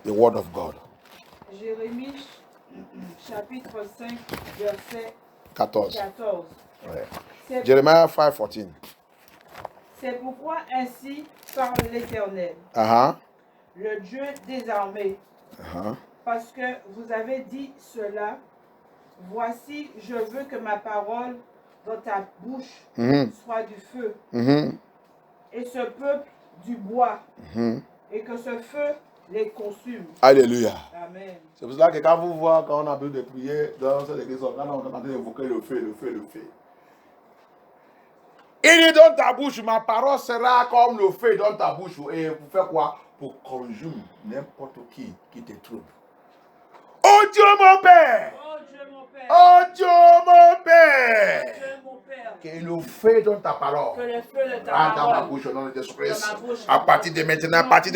The word of God. Jérémie, chapitre 5, verset 14. 14. Ouais. Jeremiah 5, 14. C'est pourquoi ainsi parle l'Éternel, le Dieu des armées, parce que vous avez dit cela, voici, je veux que ma parole dans ta bouche soit du feu, et ce peuple du bois, et que ce feu les consume. Alléluia. Amen. C'est pour cela que quand vous voyez, quand on a besoin de prier dans cette église, quand on est en train d'évoquer le feu, le feu, le feu. Il est dans ta bouche, ma parole sera comme le feu dans ta bouche. Et pour faire quoi? Pour conjurer n'importe qui te trouble. Oh Dieu mon Père! Oh Dieu mon Père! Oh Dieu mon Père! Oh Dieu mon Père! Que le feu dans ta parole. Que le feu de ta Rentre dans ma parole. bouche au nom de Jésus-Christ. Dans ma bouche. À partir de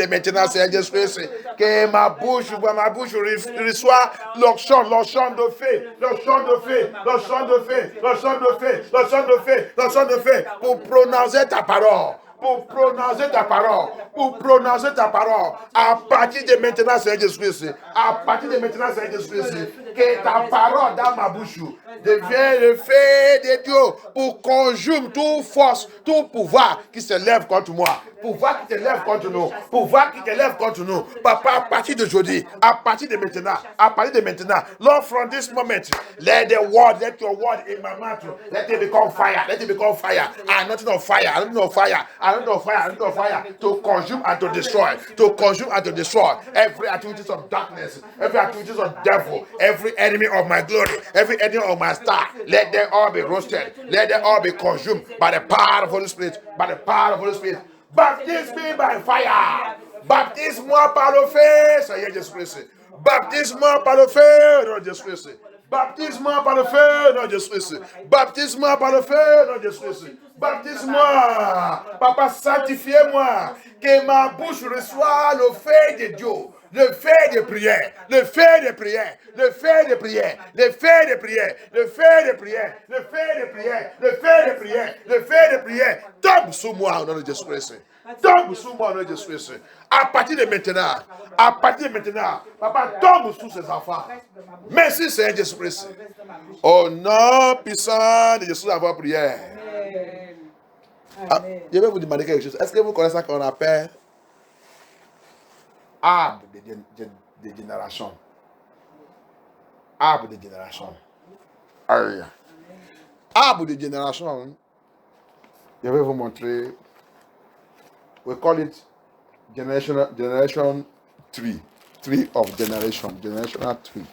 maintenant, Seigneur Jésus-Christ. Que ma bouche reçoit leur chant de feu, leur chant de feu, leur chant de feu, leur chant de feu, leur chant de feu, leur chant de feu, pour prononcer ta parole. Pour prononcer ta parole, pour prononcer ta parole, à partir de maintenant, Seigneur Jésus-Christ, à partir de maintenant, Seigneur Jésus-Christ, que ta parole dans ma bouche devienne le feu de Dieu pour conjurer toute force, tout pouvoir qui se lève contre moi, pouvoir qui te lève contre nous, pouvoir qui te lève contre nous. Papa, à partir d'aujourd'hui, à partir de maintenant, Lord, from this moment, let your word in my mouth, let it become fire, anointing of fire, anointing of fire, anointing of fire, anointing of fire, to consume and to destroy every activities of darkness, every activities of devil, every enemy of my glory, every enemy of my star. Let them all be roasted, let them all be consumed by the power of the Holy Spirit, by the power of the Holy Spirit. Baptise me by fire. Baptise-moi par le feu, Seigneur Jésus-Christ. Baptise-moi par le feu, non Jésus-Christ. Baptise-moi par le feu, non Jésus-Christ. Baptise-moi par le feu, non Jésus-Christ. Baptise-moi. Papa, sanctifie-moi. Que ma bouche reçoive le feu de Dieu. Le feu de prière, le feu de prière, le feu de prière, le feu de prière, le feu de prière, le feu de prière, le feu de prière, le feu de prière. Tombe sur moi au nom de Jésus-Christ. Tombe sur moi au nom de Jésus-Christ. À partir de maintenant, Papa, tombe sur ses enfants. Merci Seigneur Jésus-Christ. Au nom puissant de Jésus, avoir prière. Je vais vous demander quelque chose. Est-ce que vous connaissez ça qu'on appelle arbre de génération? Arbre de génération. Alléluia. Arbre de génération. Je vais vous montrer. We call it generation tree. Tree of generation. Generational tree.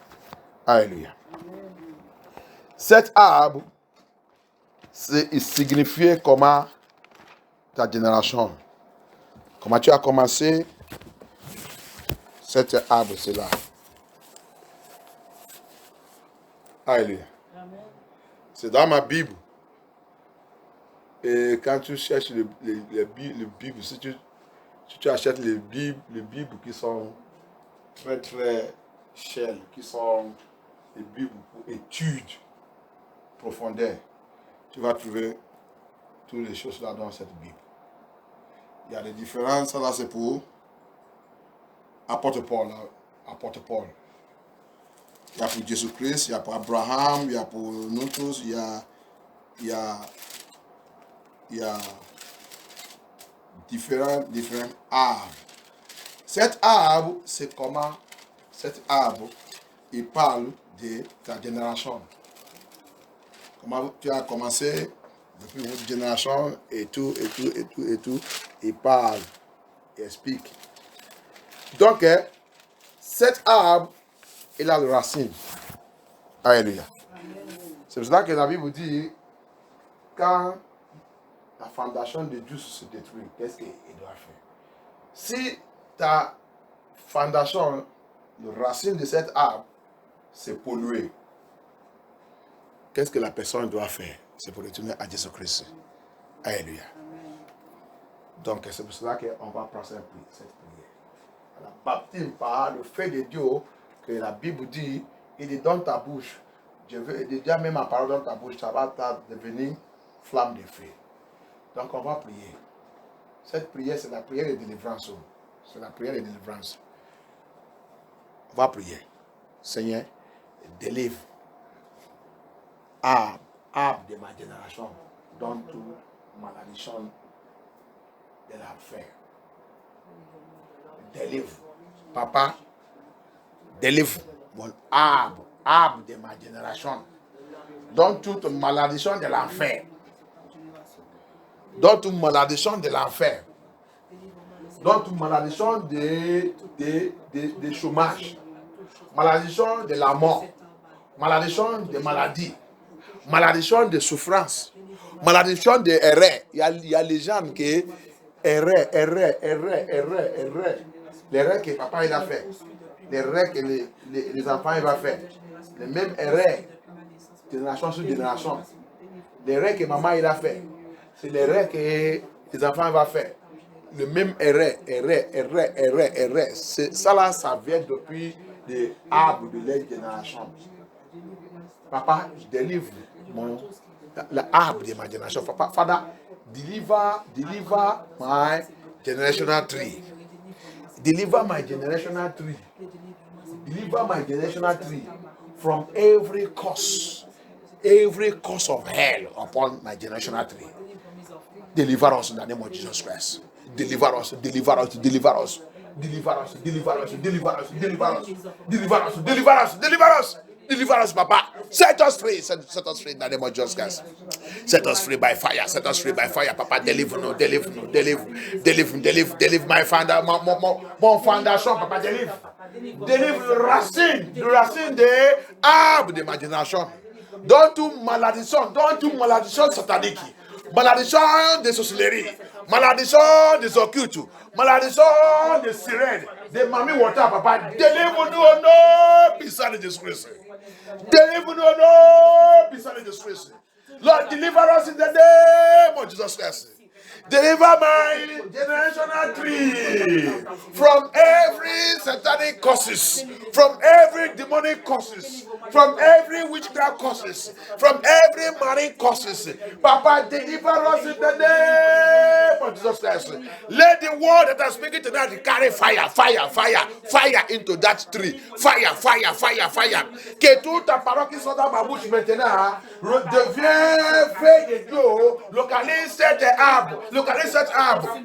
Alléluia. Cet arbre, il signifiait comment ta génération, comment tu as commencé, cet arbre, c'est là. Alléluia. C'est dans ma Bible. Et quand tu cherches le Bible, si tu achètes les Bibles qui sont très très chères, qui sont des Bibles pour études profondeurs, tu vas trouver toutes les choses là dans cette Bible. Il y a des différences, là c'est pour apôtre Paul. Il y a pour Jésus-Christ, il y a pour Abraham, il y a pour nous tous, il y a différents arbres. Cet arbre, c'est comment cet arbre, il parle de ta génération. Comment tu as commencé depuis votre génération et tout, il parle, il explique. Donc, cet arbre, il a le racine. Alléluia. C'est pour ça que la Bible dit, quand la fondation de Dieu se détruit, qu'est-ce qu'il doit faire? Si ta fondation, le racine de cet arbre, c'est pollué, qu'est-ce que la personne doit faire? C'est pour retourner à Jésus-Christ. Alléluia. Donc, c'est pour cela qu'on va prendre cette prière. La baptême par le fait de Dieu, que la Bible dit, il est dans ta bouche. Je veux déjà même ma parole dans ta bouche, ça va devenir flamme de feu. Donc on va prier. Cette prière, c'est la prière de délivrance. C'est la prière de délivrance. On va prier. Seigneur, délivre. Arbre de ma génération, dans toute malédiction de l'enfer. Délivre. Papa, délivre mon arbre de ma génération, dans toute malédiction de l'enfer. Dans toute malédiction de l'enfer. Dans toute malédiction de chômage. Malédiction de la mort. Malédiction de maladie. Malédiction de souffrance. Malédiction de erreur. Il y a les gens qui erreur. L'erreur que papa il a fait. L'erreur que les enfants il va faire. Les mêmes erreurs. Génération sur génération. L'erreur que maman il a fait. C'est l'erreur que les enfants vont faire. Le même erreur. Ça là, ça vient depuis les arbres de leur génération. Papa, délivre l'arbre de ma génération. Papa, Father, deliver my generational tree. Deliver my generational tree. Deliver my generational tree from every curse of hell upon my generational tree. Deliver us in the name of Jesus Christ. Deliver us. Deliver us, Papa. Set us free. Set us free in the name of Jesus Christ. Set us free by fire. Papa. Deliver my foundation, Papa. Délivre le racine des arbres de ma génération. Dans toute malédiction satanique. Malédiction des sorcelleries, malédiction des occultes, malédiction des sirènes, des mamies water, papa. Délivre-nous au nom puissant de Jésus-Christ. Délivre-nous au nom puissant de Jésus-Christ. Lord, deliver us in the name of Jesus Christ. Deliver my generational tree from every satanic curses, from every demonic curses, from every witchcraft curses, from every marine curses. Papa, deliver us in the name of Jesus Christ. Let the word that I'm speaking tonight carry fire into that tree. Fire. Que toute ta parole qui sort dans ma bouche maintenant devient fait de Dieu. Localise cet arbre.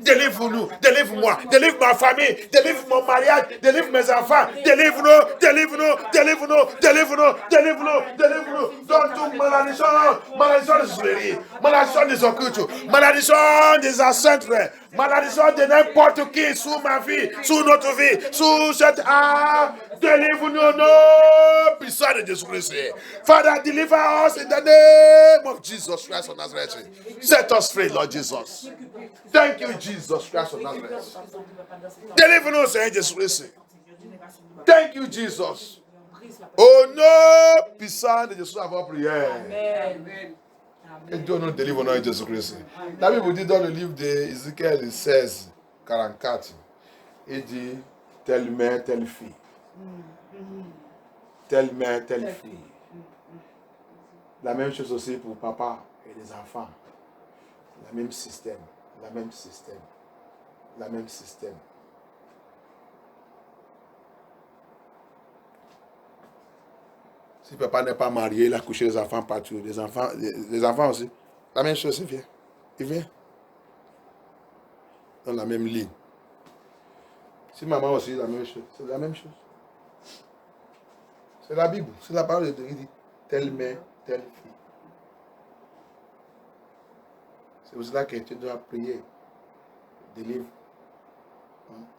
Délivre-nous, délivre-moi, délivre ma famille, délivre mon mariage, délivre mes enfants, délivre-nous. Dans toute malédiction des sorcelleries, malédiction des occultes, malédiction des ancêtres, Malédiction de n'importe qui, sous ma vie, sous notre vie, sous cette âme. Délivre-nous au nom puissant de Jésus-Christ. Father, deliver us in the name of Jesus Christ of Nazareth. Set us free, Lord Jesus. Thank you, Jesus Christ of Nazareth. Deliver-nous, Seigneur Jésus-Christ. Thank you, Jesus. Au nom puissant de Jésus, avant prière. Amen. Que Dieu nous délivre au nom de Jésus-Christ. La Bible dit dans le livre d'Ézéchiel 16, 44, il dit telle mère, telle fille. Telle mère, telle fille. La même chose aussi pour papa et les enfants. Le même système, le même système, le même système. Si papa n'est pas marié, il a couché les enfants partout. Les enfants aussi. La même chose, il vient. Il vient. Dans la même ligne. Si maman aussi, la même chose. C'est la même chose. C'est la Bible. C'est la parole de Dieu qui dit telle mère, telle fille. C'est pour cela que tu dois prier. Délivre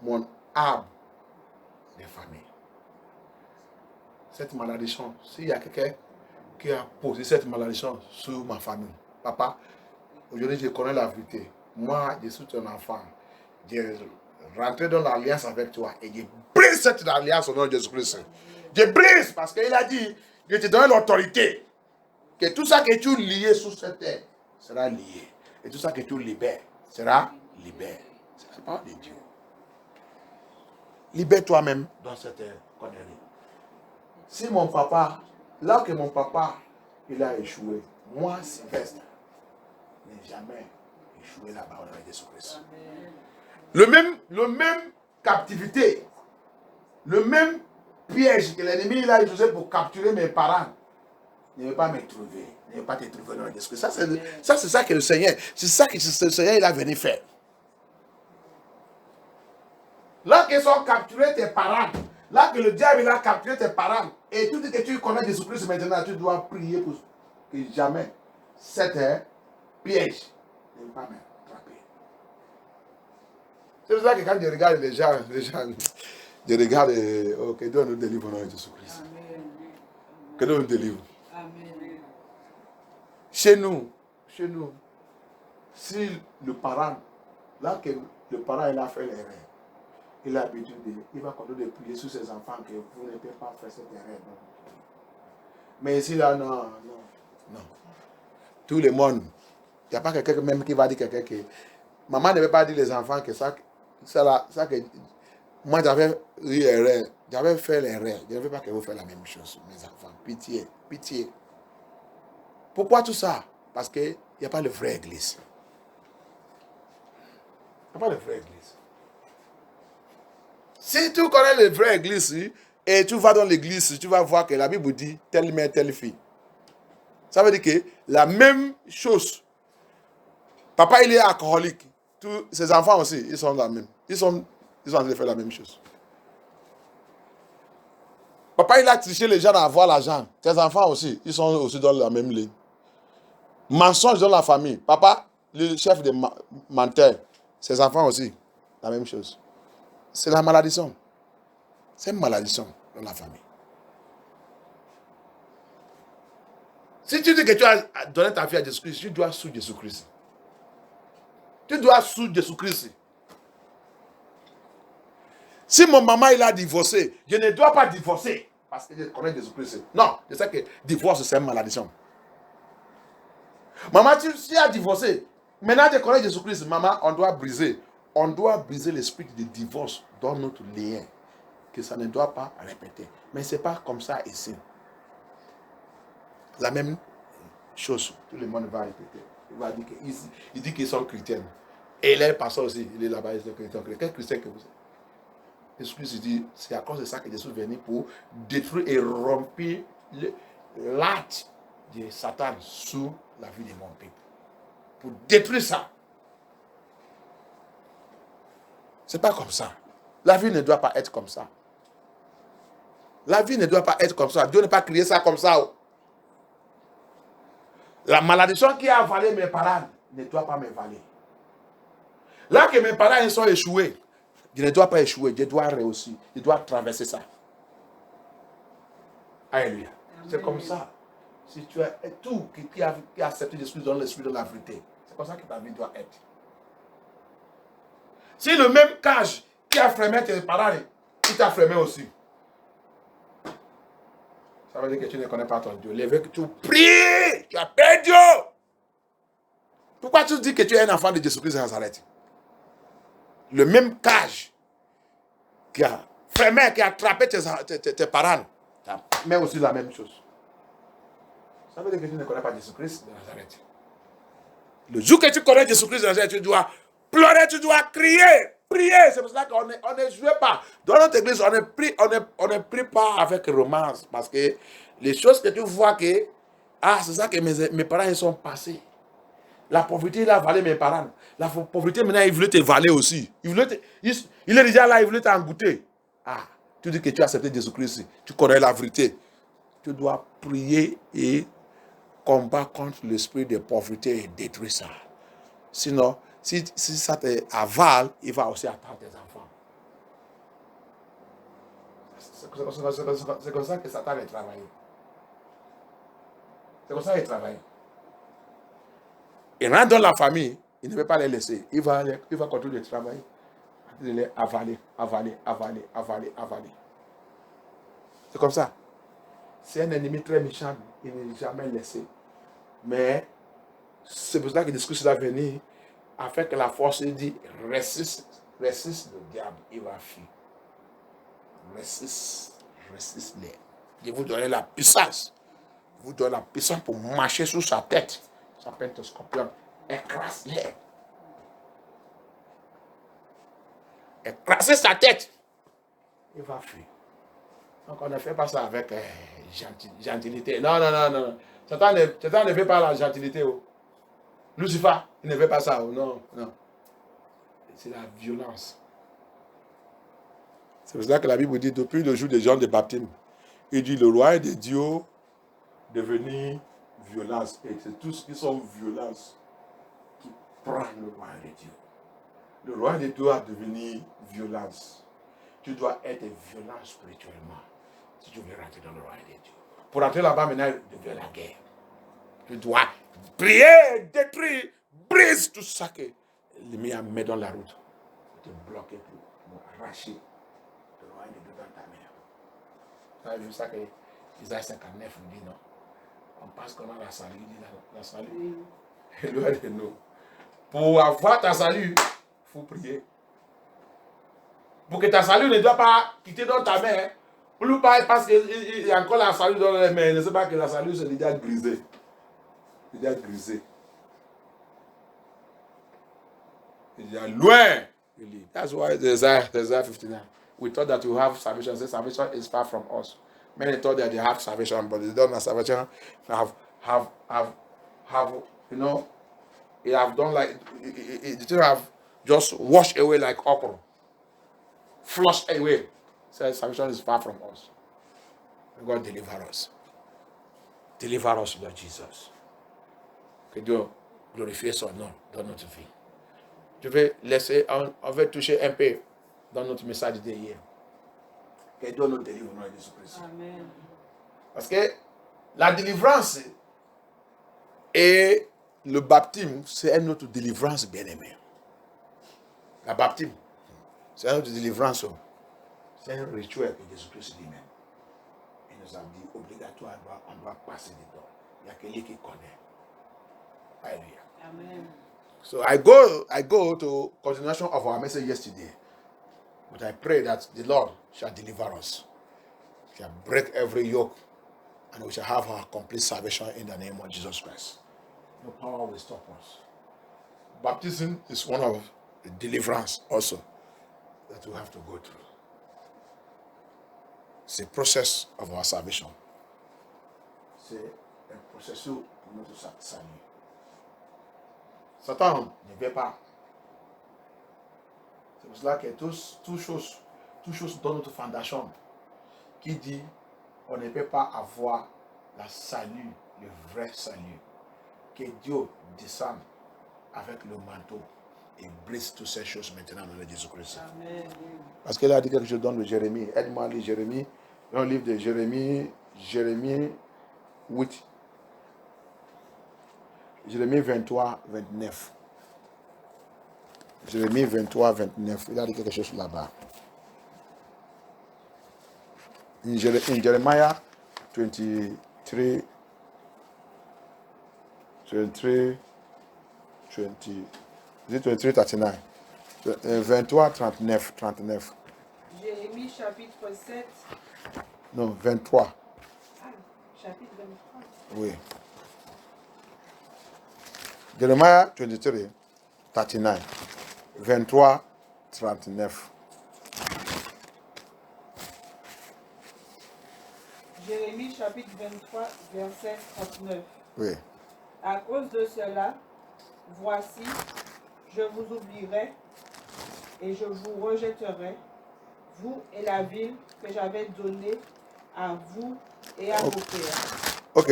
mon arbre des familles. Cette malédiction, s'il y a quelqu'un qui a posé cette malédiction sur ma famille, papa, aujourd'hui je connais la vérité. Moi, je suis ton enfant. Je rentre dans l'alliance avec toi et je brise cette alliance au nom de Jésus-Christ. Je brise parce qu'il a dit, je te donne l'autorité. Que tout ça que tu lies sur cette terre sera lié. Et tout ça que tu libères sera libéré. C'est la parole de Dieu. Libère toi-même dans cette connerie. Si mon papa, là que mon papa, il a échoué, moi, Sylvestre, n'ai jamais échoué là-bas au nom de Jésus-Christ. Le même captivité, le même piège que l'ennemi il a utilisé pour capturer mes parents, ne va pas me trouver, ne va pas te trouver au nom de Jésus-Christ. Ça, c'est ça que le Seigneur, c'est ça que le Seigneur il a venu faire. Là qu'ils ont capturé tes parents, là que le diable il a capturé tes parents, et tout ce que tu connais Jésus-Christ maintenant, tu dois prier pour que jamais cette piège ne va pas m'attraper. C'est pour ça que quand je regarde les gens je regarde, que Dieu nous délivre au nom de Jésus-Christ. Que Dieu nous délivre. Amen. Chez nous, si le parent, là que le parent il a fait l'erreur, il a l'habitude il va continuer de prier sur ses enfants que vous ne pouvez pas faire cette erreur. Mais ici, là, non. Tout le monde, il n'y a pas quelqu'un même qui va dire quelqu'un que maman ne veut pas dire les enfants que ça que moi j'avais eu l'erreur, j'avais fait l'erreur. Je ne veux pas que vous fassiez la même chose, mes enfants. Pitié. Pourquoi tout ça? Parce qu'il n'y a pas de vraie église. Il n'y a pas de vraie église. Si tu connais les vraies églises et tu vas dans l'église, tu vas voir que la Bible dit telle mère, telle fille. Ça veut dire que la même chose. Papa, il est alcoolique. Tous ses enfants aussi, ils sont la même. Ils sont en train de faire la même chose. Papa, il a triché les gens à avoir l'argent. Tes enfants aussi, ils sont aussi dans la même ligne. Mensonge dans la famille. Papa, le chef des menteurs, ses enfants aussi, la même chose. C'est la malédiction. C'est une malédiction dans la famille. Si tu dis que tu as donné ta vie à Jésus-Christ, tu dois sous Jésus-Christ. Tu dois sous Jésus-Christ. Si mon maman il a divorcé, je ne dois pas divorcer parce que je connais Jésus-Christ. Non, je sais que divorce c'est une malédiction. Maman, si tu as divorcé, maintenant tu connais Jésus-Christ, maman, on doit briser l'esprit de divorce dans notre lien, que ça ne doit pas répéter. Mais ce n'est pas comme ça ici. La même chose, tout le monde va répéter. Il dit qu'ils sont chrétiens. Et il est pasteur aussi, il est là-bas, il est chrétien. Quel chrétien que vous êtes? Jésus-Christ dit, c'est à cause de ça que Jésus est venu pour détruire et rompre l'acte de Satan sous la vie de mon peuple. Pour détruire ça. C'est pas comme ça. La vie ne doit pas être comme ça. La vie ne doit pas être comme ça. Dieu n'a pas créé ça comme ça. La malédiction qui a avalé mes parents ne doit pas m'avaler. Là que mes parents ils sont échoués, je ne dois pas échouer, je dois réussir, je dois traverser ça. Alléluia. C'est comme ça. Si tu as tout qui a accepté l'esprit dans l'esprit de la vérité, c'est comme ça que ta vie doit être. Si le même cage qui a fermé tes parents, il t'a fermé aussi. Ça veut dire que tu ne connais pas ton Dieu. Les que tu pries, tu appelles Dieu. Pourquoi tu dis que tu es un enfant de Jésus-Christ de Nazareth? Le même cage qui a fermé, qui a attrapé tes parents, mais aussi la même chose. Ça veut dire que tu ne connais pas Jésus-Christ de Nazareth. Le jour que tu connais Jésus-Christ de Nazareth, tu dois pleurer, tu dois crier, prier. C'est pour ça qu'on ne joue pas. Dans notre église, on ne prie pas avec romance. Parce que les choses que tu vois que, c'est ça que mes parents ils sont passés. La pauvreté, il a valé mes parents. La pauvreté, maintenant, il voulait te valer aussi. Il est déjà là, il voulait t'en goûter. Tu dis que tu as accepté Jésus-Christ. Tu connais la vérité. Tu dois prier et combattre contre l'esprit de pauvreté et détruire ça. Sinon, si ça te avale, il va aussi attendre tes enfants. C'est comme ça que Satan est travaillé. C'est comme ça qu'il travaille. Il rentre dans la famille, il ne veut pas les laisser. Il va continuer de travailler. De les avaler. C'est comme ça. C'est un ennemi très méchant. Il n'est jamais laissé. Mais c'est pour ça que Jésus va venir afin que la force dit résiste le diable, il va fuir. Résiste-les. Je vous donne la puissance. Je vous donne la puissance pour marcher sur sa tête. Ça s'appelle un scorpion. Écrase-les. Écrasez sa tête. Il va fuir. Donc on ne fait pas ça avec gentilité. Non. Satan ne fait pas la gentilité. Lucifer, il ne fait pas ça. Non. C'est la violence. C'est pour ça que la Bible dit, depuis le jour des gens de baptême, il dit le roi de Dieu devenir violence. Et c'est tous qui sont violence qui prennent le roi de Dieu. Le roi de Dieu doit devenir violence. Tu dois être violent spirituellement si tu veux rentrer dans le roi de Dieu. Pour rentrer là-bas, maintenant, il devient la guerre. Tu dois prier, détruire, brise tout ça que l'ennemi a mis dans la route. Pour te bloquer, pour arracher le roi de Dieu dans ta main. Vous avez vu ça que Isaïe 59 nous dit non. On pense qu'on a la salut, il dit la salut. Et loin de nous. Pour avoir ta salut, il faut prier. Pour que ta salut ne doit pas quitter dans ta main. Ou pas parce qu'il y a encore la salut dans les mains. Il ne sait pas que la salut c'est déjà brisé. Déjà brisé. Il est loin. That's why Isaiah 59. We thought that we have salvation. Say salvation is far from us. Many thought that they have salvation, but they don't have salvation. Have you know? They have done like they have just washed away like okra, flushed away. Says salvation is far from us. God deliver us. Deliver us, Lord Jesus. Que Dieu glorifie son nom dans notre vie. Je vais laisser, on va toucher un peu dans notre message d'hier. Que Dieu nous délivre au nom de Jésus-Christ. Amen. Parce que la délivrance et le baptême, c'est une autre délivrance bien-aimée. La baptême, c'est une autre délivrance. C'est un rituel que Jésus-Christ lui-même. Il nous a dit obligatoirement, on doit passer dedans. Il y a quelqu'un qui connaît. Alléluia. Amen. So I go to continuation of our message yesterday. But I pray that the Lord shall deliver us. Shall break every yoke. And we shall have our complete salvation in the name of Jesus Christ. No power will stop us. Baptism is one of the deliverance also that we have to go through. It's a process of our salvation. C'est un processus pour notre salut. Satan ne veut pas. C'est pour cela que toutes choses dans notre fondation qui dit on ne peut pas avoir la salut, le vrai salut, que Dieu descende avec le manteau il brise toutes ces choses maintenant dans le nom de Jésus-Christ. Amen. Parce qu'il a dit quelque chose dans le Jérémie. Aide-moi à lire Jérémie. Dans le livre de Jérémie, Jérémie 8. Jérémie 23, 29. Jérémie 23, 29. Il a dit quelque chose là-bas. In Jeremiah 23, 39. 23, 39. Jérémie chapitre 7. Non, 23. Ah, chapitre 23. Oui. Jeremiah 23, 39. 23, 39. Jérémie chapitre 23, verset 39. Oui. À cause de cela, voici, je vous oublierai et je vous rejetterai, vous et la ville que j'avais donnée à vous et à vos pères. Ok.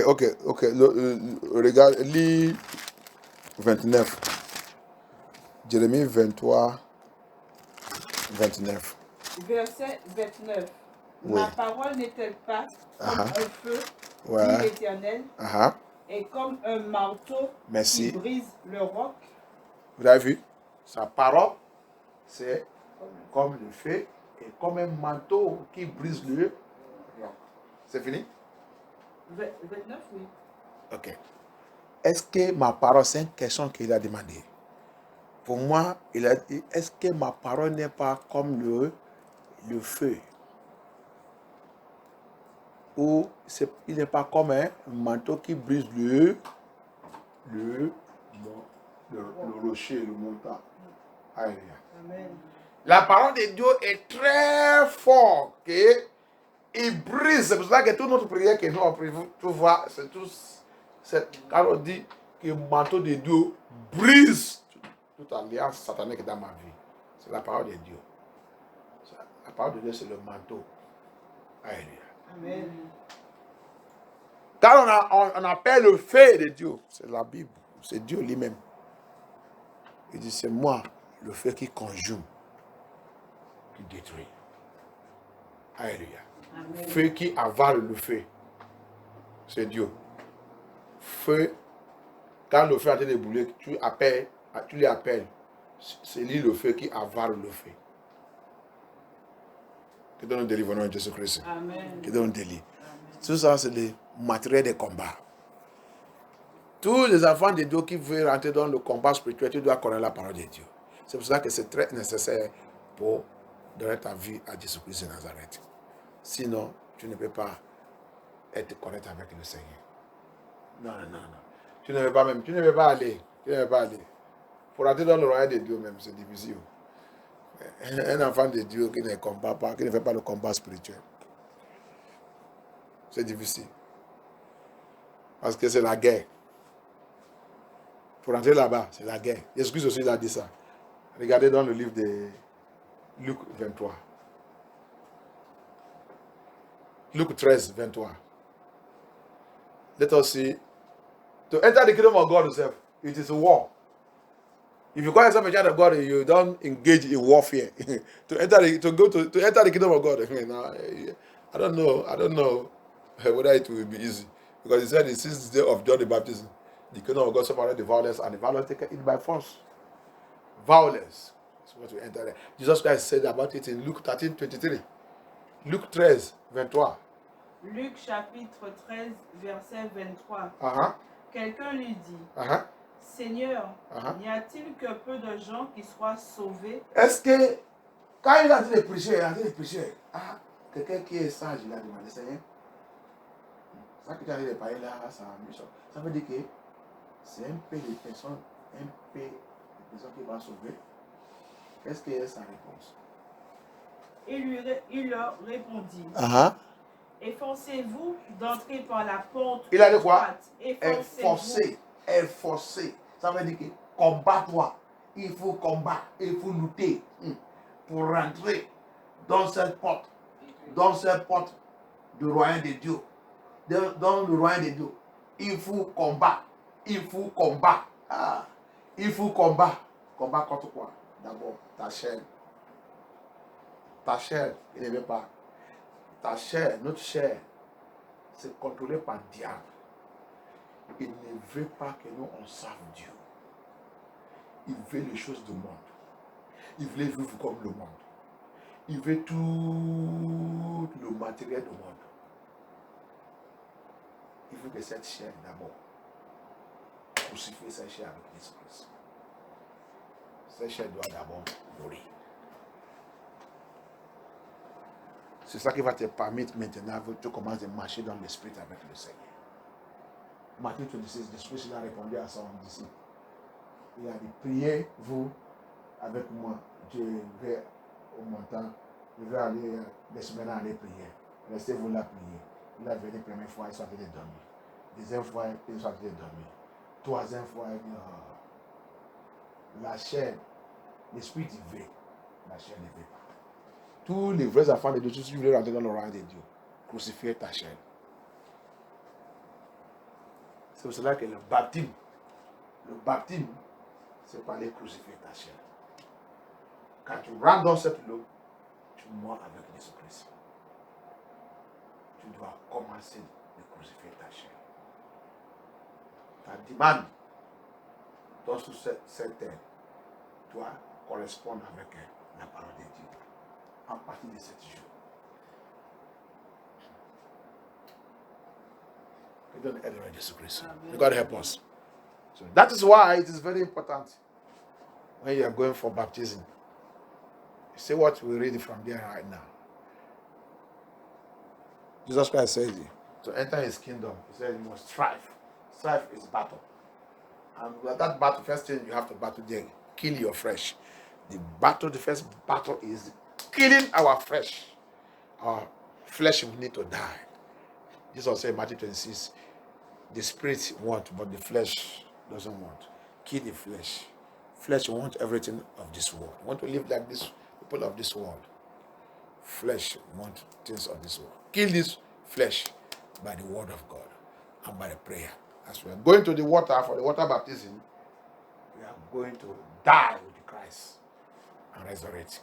Regarde, lis 29. Jérémie 23, 29. Verset 29. Oui. Ma parole n'est-elle pas comme un feu, Ouais. dit l'Éternel, et comme un marteau Merci. qui brise le roc? Vous avez vu? Sa parole, c'est comme le feu et comme un manteau qui brise le roc. C'est fini? 29, oui. Ok. Est-ce que ma parole, c'est une question qu'il a demandé? Pour moi, il a dit, est-ce que ma parole n'est pas comme le feu? Ou il n'est pas comme un manteau qui brise le rocher, le montant. Alléluia. Amen. La parole de Dieu est très forte. Il brise. C'est pour ça que toute notre prière que nous avons, tu vois, c'est tout. Quand on dit que le manteau de Dieu brise toute alliance satanique dans ma vie, c'est la parole de Dieu. La parole de Dieu, c'est le manteau. Alléluia. Amen. Quand on appelle le feu de Dieu, c'est la Bible, c'est Dieu lui-même. Il dit, c'est moi, le feu qui conjume, qui détruit. Alléluia. Amen. Feu qui avale le feu, c'est Dieu. Feu, quand le feu est en train de brûler, tu lui appelles, c'est lui le feu qui avale le feu. Que Dieu nous délivre au nom de Jésus-Christ. Amen. Que Dieu nous délivre. Tout ça, c'est le matériel de combat. Tous les enfants de Dieu qui veulent rentrer dans le combat spirituel, tu dois connaître la parole de Dieu. C'est pour ça que c'est très nécessaire pour donner ta vie à Jésus-Christ de Nazareth. Sinon, tu ne peux pas être correct avec le Seigneur. Non. Tu ne veux pas aller. Pour rentrer dans le royaume de Dieu même, c'est difficile. Un enfant de Dieu qui ne combat pas, qui ne fait pas le combat spirituel, c'est difficile. Parce que c'est la guerre. Pour entrer là-bas, c'est la guerre. Jésus-Christ aussi a dit ça. Regardez dans le livre de Luc 23. Luc 13, 23. Let us see. To enter the kingdom of God yourself, it is a war. If you call yourself a child of God, you don't engage in warfare. to enter the kingdom of God, I don't know whether it will be easy. Because he said, since the day of John the Baptist, the kingdom of God suffered the violence, and the violence taken it by force. Violence is what we enter there. Jesus Christ said about it in Luke 13, 23. Luc 13, 23. Luc chapitre 13, verset 23. Quelqu'un lui dit, Seigneur, n'y a-t-il que peu de gens qui soient sauvés? Est-ce que quand il a dit de prêcher, quelqu'un qui est sage, il a demandé, Seigneur, ça que tu as dit de parler là, ça veut dire que c'est un peu de personnes qui vont sauver. Qu'est-ce que est sa réponse? Il leur répondit, efforcez-vous d'entrer par la porte. Il a dit quoi? Efforcez. Ça veut dire que combat-toi. Il faut combattre, il faut lutter pour rentrer dans cette porte du royaume de Dieu. Dans le royaume de Dieu. Il faut combattre. Il faut combattre. Combat contre quoi? D'abord, ta chair. Ta chair, il ne veut pas. Ta chair, notre chair, c'est contrôlé par le diable. Il ne veut pas que nous, on serve Dieu. Il veut les choses du monde. Il veut vivre comme le monde. Il veut tout le matériel du monde. Il veut que cette chair, d'abord, crucifier cette chair avec Jésus-Christ. Cette chair doit d'abord mourir. C'est ça qui va te permettre maintenant que tu commences à marcher dans l'esprit avec le Seigneur. Matthieu 26, Jésus a répondu à son disciple. Il a dit, priez vous avec moi. Je vais au montant, je vais aller des semaines aller prier. Restez-vous là prier. Il a venu la première fois, il s'est fait dormir. Deuxième fois, il s'est fait dormir. Troisième fois, il dit, la chair, l'esprit il veut, la chair ne veut pas. Tous les vrais enfants de Dieu, si tu veux rentrer dans le royaume de Dieu, crucifier ta chair. C'est pour cela que le baptême, c'est pas aller crucifier ta chair. Quand tu rentres dans cette eau, tu meurs avec Jésus-Christ. Tu dois commencer à crucifier ta chair. Ta demande dans cette terre doit correspondre avec la parole de Dieu. En partir de cette jour. We don't add Jésus-Christ. God help us. So that is why it is very important when you are going for baptism. You see what we read from there right now. Jesus Christ says to enter his kingdom, he said you must strive. Strive is battle. And with that battle, first thing you have to battle there, kill your flesh. The first battle is killing our flesh. Our flesh will need to die. Jesus said in Matthew 26, the spirit wants, but the flesh doesn't want. Kill the flesh. Flesh wants everything of this world. Want to live like this people of this world. Flesh wants things of this world. Kill this flesh by the word of God and by the prayer. As we are going to the water for the water baptism, we are going to die with Christ and resurrect.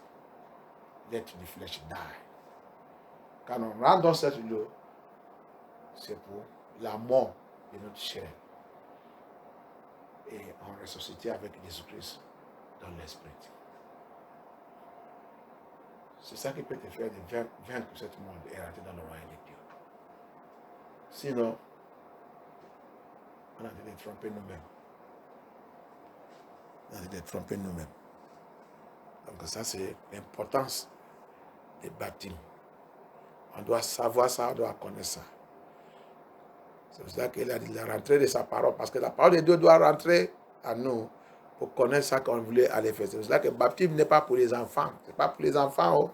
Let the flesh die. Quand on rentre dans cette eau, c'est pour la mort de notre chair. Et on ressuscite avec Jésus-Christ dans l'esprit. C'est ça qui peut te faire de vaincre ce monde et rentrer dans le royaume de Dieu. Sinon, on a été trompés nous-mêmes. On a été trompés nous-mêmes. Donc ça, c'est l'importance des baptêmes. On doit savoir ça, on doit connaître ça. C'est pour ça qu'il a dit la rentrée de sa parole. Parce que la parole de Dieu doit rentrer à nous pour connaître ça qu'on voulait aller faire. C'est pour ça que le baptême n'est pas pour les enfants. Ce n'est pas pour les enfants. Oh.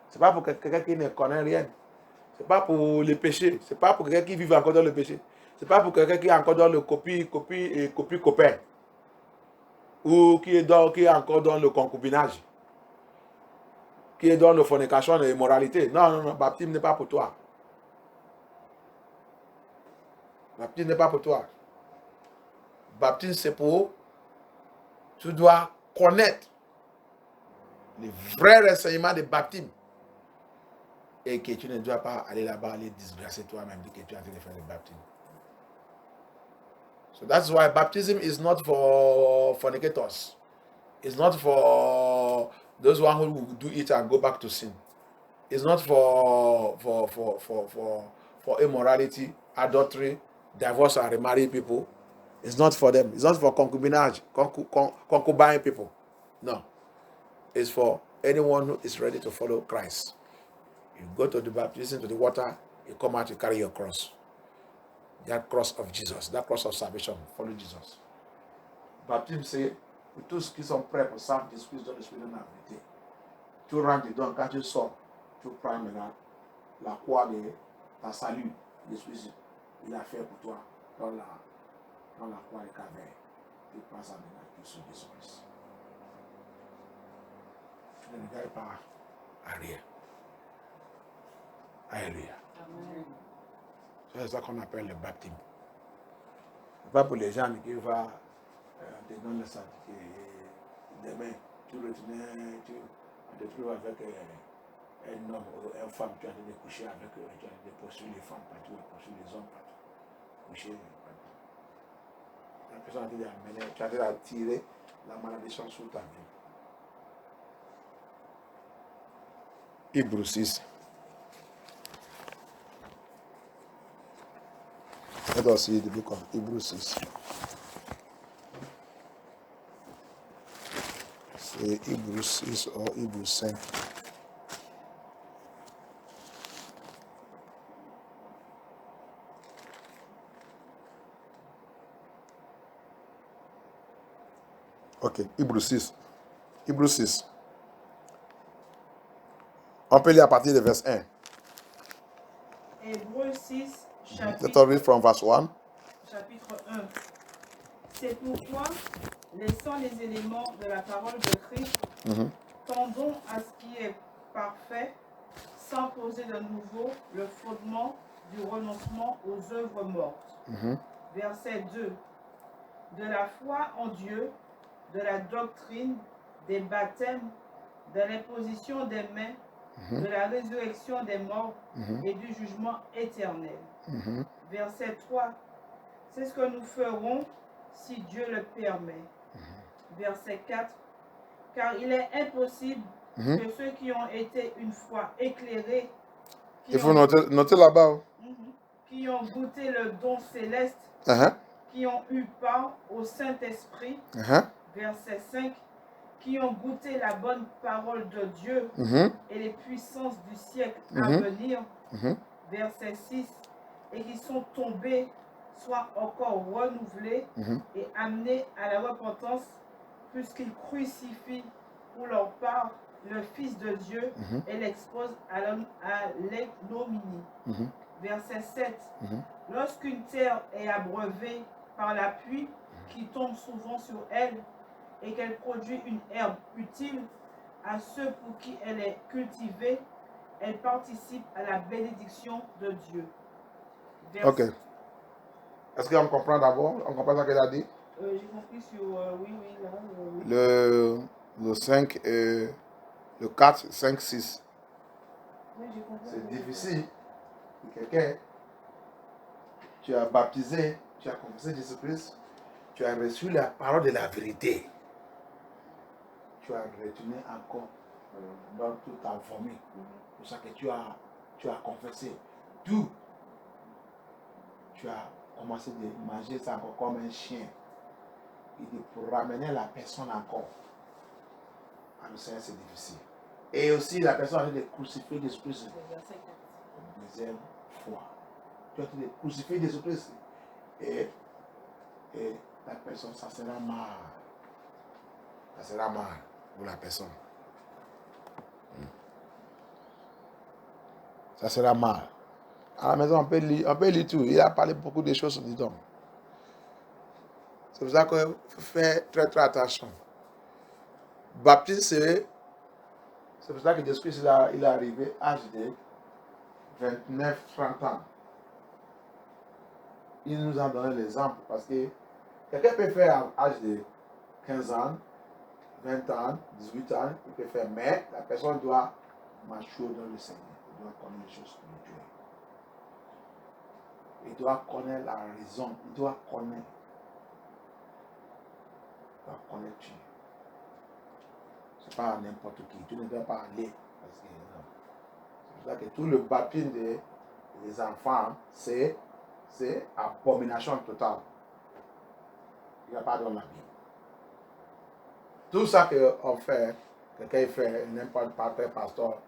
Ce n'est pas pour quelqu'un qui ne connaît rien. Ce n'est pas pour les péchés. Ce n'est pas pour quelqu'un qui vit encore dans le péché. Ce n'est pas pour quelqu'un qui est encore dans le copie copain. Ou qui est encore dans le concubinage. Qui est dans la fornication et l'immoralité. Non, le baptême n'est pas pour toi. Le baptême n'est pas pour toi. Le baptême, c'est pour... Tu dois connaître les vrais renseignements du baptême. Et que tu ne dois pas aller là-bas, aller disgracer toi-même, que tu es en train de faire le baptême. So that's why baptism is not for fornicators. It's not for those one who do it and go back to sin. It's not for immorality, adultery, divorce and remarried people. It's not for them. It's not for concubinage, concubine people. No. It's for anyone who is ready to follow Christ. You go to the baptism, to the water, you come out, you carry your cross. That cross of Jesus, that cross of salvation, follow Jesus. Baptême, c'est pour tous qui sont prêts pour servir Jésus-Christ dans l'esprit de la vérité. Tu rentres dedans, quand tu sors, tu prends maintenant la croix de ta salut. Jésus, il a fait pour toi dans la croix de Calvaire. Tu prends ça maintenant, tu sur Jésus-Christ. Tu ne regardes pas arrière. Alléluia. Amen. C'est ça qu'on appelle le baptême. Ce n'est pas pour les gens qui vont te donner le certificat. demain, tu retenais, tu te trouves avec un homme ou une femme, tu as de coucher avec eux, tu as de poursuivre les femmes partout, poursuivre les hommes partout, coucher partout. La personne a été amenée, tu as été attiré la malédiction sur ta vie. Hébreux 6. Let us see the book of Hebrews 6. C'est Hébreux 6 ou Hébreux 5. Ok, Hébreux 6. Hébreux 6. On peut lire à partir de verset 1. Hébreux 6, Let us read from verse 1. chapitre 1. C'est pourquoi, laissant les éléments de la parole de Christ, tendons à ce qui est parfait, sans poser de nouveau le fondement du renoncement aux œuvres mortes. Verset 2. De la foi en Dieu, de la doctrine, des baptêmes, de l'imposition des mains, de la résurrection des morts et du jugement éternel. Verset 3. C'est ce que nous ferons si Dieu le permet. Verset 4. Car il est impossible que ceux qui ont été une fois éclairés, Il faut noter là-bas. qui ont goûté le don céleste, qui ont eu part au Saint-Esprit, verset 5, qui ont goûté la bonne parole de Dieu et les puissances du siècle à venir, verset 6, et qui sont tombés, soit encore renouvelés et amenés à la repentance, puisqu'ils crucifient pour leur part le Fils de Dieu et l'exposent à l'ignominie. Verset 7. Lorsqu'une terre est abreuvée par la pluie qui tombe souvent sur elle et qu'elle produit une herbe utile à ceux pour qui elle est cultivée, elle participe à la bénédiction de Dieu. Ok. Est-ce qu'on comprend d'abord? On comprend ce qu'elle a dit? J'ai compris sur oui, là. Le 5 et le 4, 5, 6. Oui, j'ai compris. C'est difficile pour quelqu'un. Tu as baptisé, tu as confessé Jésus-Christ, tu as reçu la parole de la vérité. Tu as retenu encore dans toute ta famille. Pour ça que tu as confessé tout. Tu as commencé de manger ça encore comme un chien. Et pour ramener la personne encore à le Seigneur, c'est difficile. Et aussi, la personne a été crucifiée Jésus-Christ. Deuxième fois. Tu as été crucifié Jésus-Christ. Et la personne, ça sera mal. Ça sera mal pour la personne. Ça sera mal. À la maison, on peut lire tout. Il a parlé beaucoup de choses, disons. C'est pour ça qu'il faut faire très, très attention. Baptiste, c'est pour ça que Jésus-Christ il est arrivé à âge de 29-30 ans. Il nous a donné l'exemple parce que quelqu'un peut faire à l'âge de 15 ans, 20 ans, 18 ans, il peut faire, mais la personne doit marcher dans le Seigneur. Il doit connaître les choses spirituelles. Il doit connaître la raison. Il doit connaître. Dieu. Ce n'est pas n'importe qui. Tu ne dois pas aller. Parce que, c'est pour ça que tout le baptême des enfants, c'est abomination totale. Il n'y a pas dans la Bible. Tout ça qu'on fait, quelqu'un fait, n'importe quel pasteur,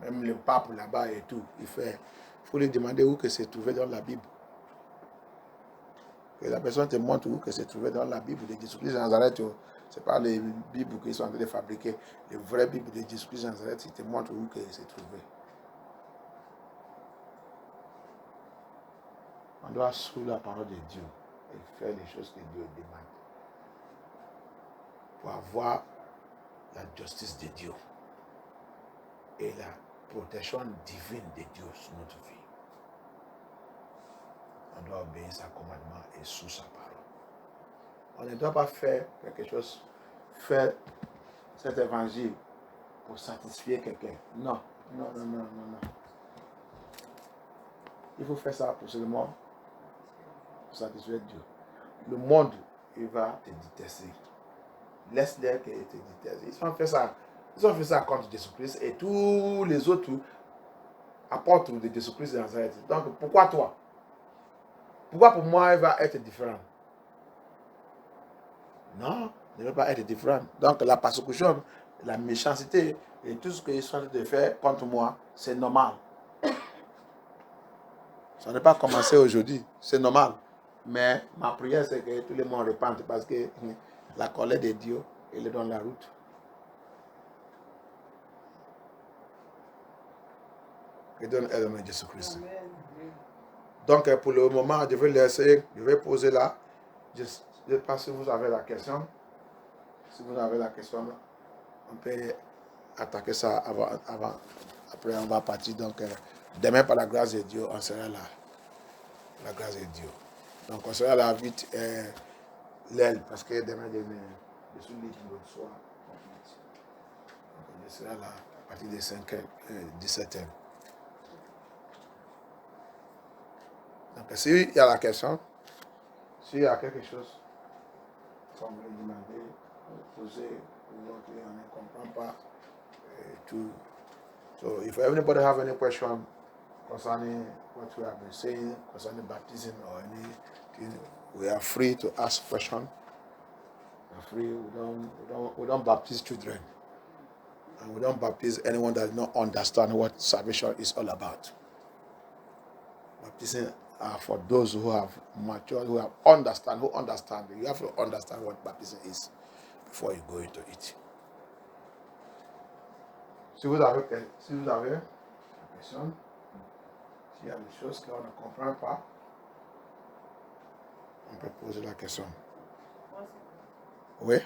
même le pape là-bas et tout, il fait. Il faut lui demander où que c'est trouvé dans la Bible. Que la personne te montre où que c'est trouvé dans la Bible de Jésus-Christ de Nazareth. Ce n'est pas les Bibles qu'ils sont en train de fabriquer. Les vraies Bibles de Jésus-Christ de Nazareth, ils te montrent où que c'est trouvé. On doit suivre la parole de Dieu et faire les choses que Dieu demande. Pour avoir la justice de Dieu et la protection divine de Dieu sur notre vie. On doit obéir sa commandement et sous sa parole. On ne doit pas faire quelque chose, faire cet évangile pour satisfaire quelqu'un. Non, non, non, non, non, non. Il faut faire ça pour seulement pour satisfaire Dieu. Le monde, il va te détester. Laisse-les qu'ils te détestent. Ils ont fait ça contre Jésus-Christ et tous les autres apôtres de Jésus-Christ de Nazareth. Donc, pourquoi toi? Pourquoi pour moi, il va être différent? Non, il ne va pas être différent. Donc, la persécution, la méchanceté et tout ce qu'ils sont en train de faire contre moi, c'est normal. Ça n'est pas commencé aujourd'hui, c'est normal. Mais ma prière, c'est que tout le monde repente parce que la colère de Dieu, elle est dans la route. Que donne aide à Jésus-Christ. Donc, pour le moment, je vais laisser, je vais poser là. Je ne sais pas si vous avez la question. Si vous avez la question, on peut attaquer ça avant. Après, on va partir. Donc, demain, par la grâce de Dieu, on sera là. La grâce de Dieu. Donc, on sera là vite l'aile, parce que demain, je suis libre le soir. Donc, je serai là à partir de 5h, 17h. Donc, s'il y a la question, s'il y a quelque chose qu'on veut demander, poser, ou on ne comprend pas, tout. So, if anybody have any question concerning what we have been saying, concerning baptism or anything, we are free to ask questions. We are free. We don't baptize children, and we don't baptize anyone that does not understand what salvation is all about. Baptism are for those who have matured, who understand. You have to understand what baptism is before you go into it. Si vous avez une question, s'il y a des choses qu'on ne comprend pas, on peut poser la question. Oui?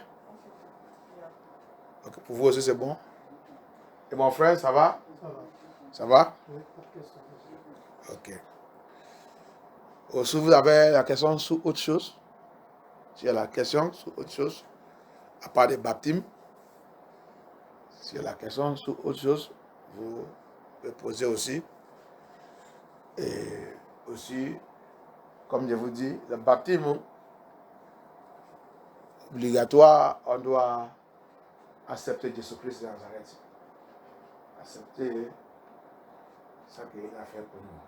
Okay. Pour vous aussi, c'est bon? Et mon frère, ça va? Ça va? Oui, pas de question. Ok. Si vous avez la question sur autre chose, s'il y a la question sur autre chose, à part des baptêmes, s'il y a la question sur autre chose, vous pouvez poser aussi. Et aussi, comme je vous dis, le baptême obligatoire, on doit accepter Jésus-Christ de Nazareth. Accepter ce qu'il a fait pour nous.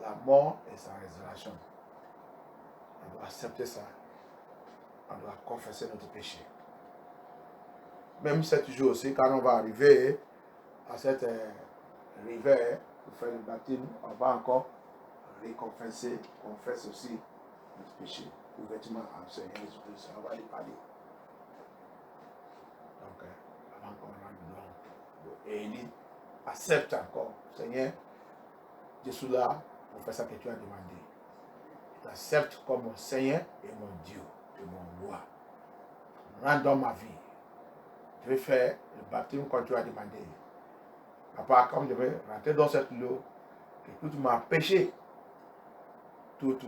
La mort et sa résurrection. On doit accepter ça. On doit confesser notre péché. Même 7 jours aussi, quand on va arriver à cette rivière pour faire le baptême, on va encore confesser aussi notre péché. Ouvertement en Seigneur Jésus-Christ, on va lui parler. Donc, avant qu'on rentre dedans, et il dit, accepte encore, Seigneur, je suis là pour faire ça que tu as demandé. Je t'accepte comme mon Seigneur et mon Dieu, et mon roi. Rentre dans ma vie. Je vais faire le baptême comme tu as demandé. Papa, comme je vais rentrer dans cette eau, que tout m'a péché, toute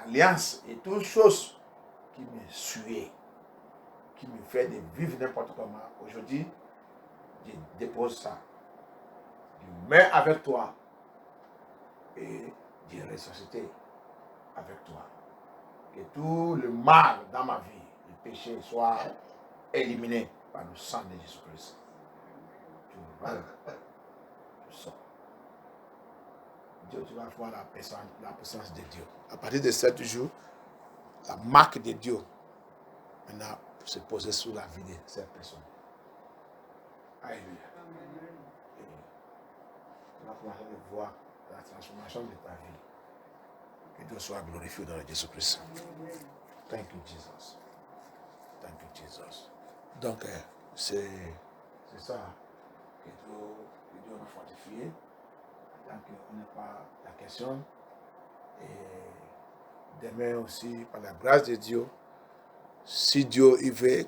alliance et toutes choses qui me suaient, qui me fait de vivre n'importe comment. Aujourd'hui, je dépose ça. Je mets avec toi et je ressuscite avec toi. Que tout le mal dans ma vie, le péché, soit éliminé par le sang de Jésus-Christ. Tu sors. Dieu, tu vas voir la puissance de Dieu. À partir de 7 jours, la marque de Dieu maintenant se poser sur la vie de cette personne. Alléluia. Tu vas commencer à voir la transformation de ta vie. Que Dieu soit glorifié dans Jésus-Christ. Thank you, Jesus. Thank you, Jesus. Donc, c'est ça que Dieu m'a fortifié. Tant qu'on n'a pas la question. Et demain aussi, par la grâce de Dieu, si Dieu y veut,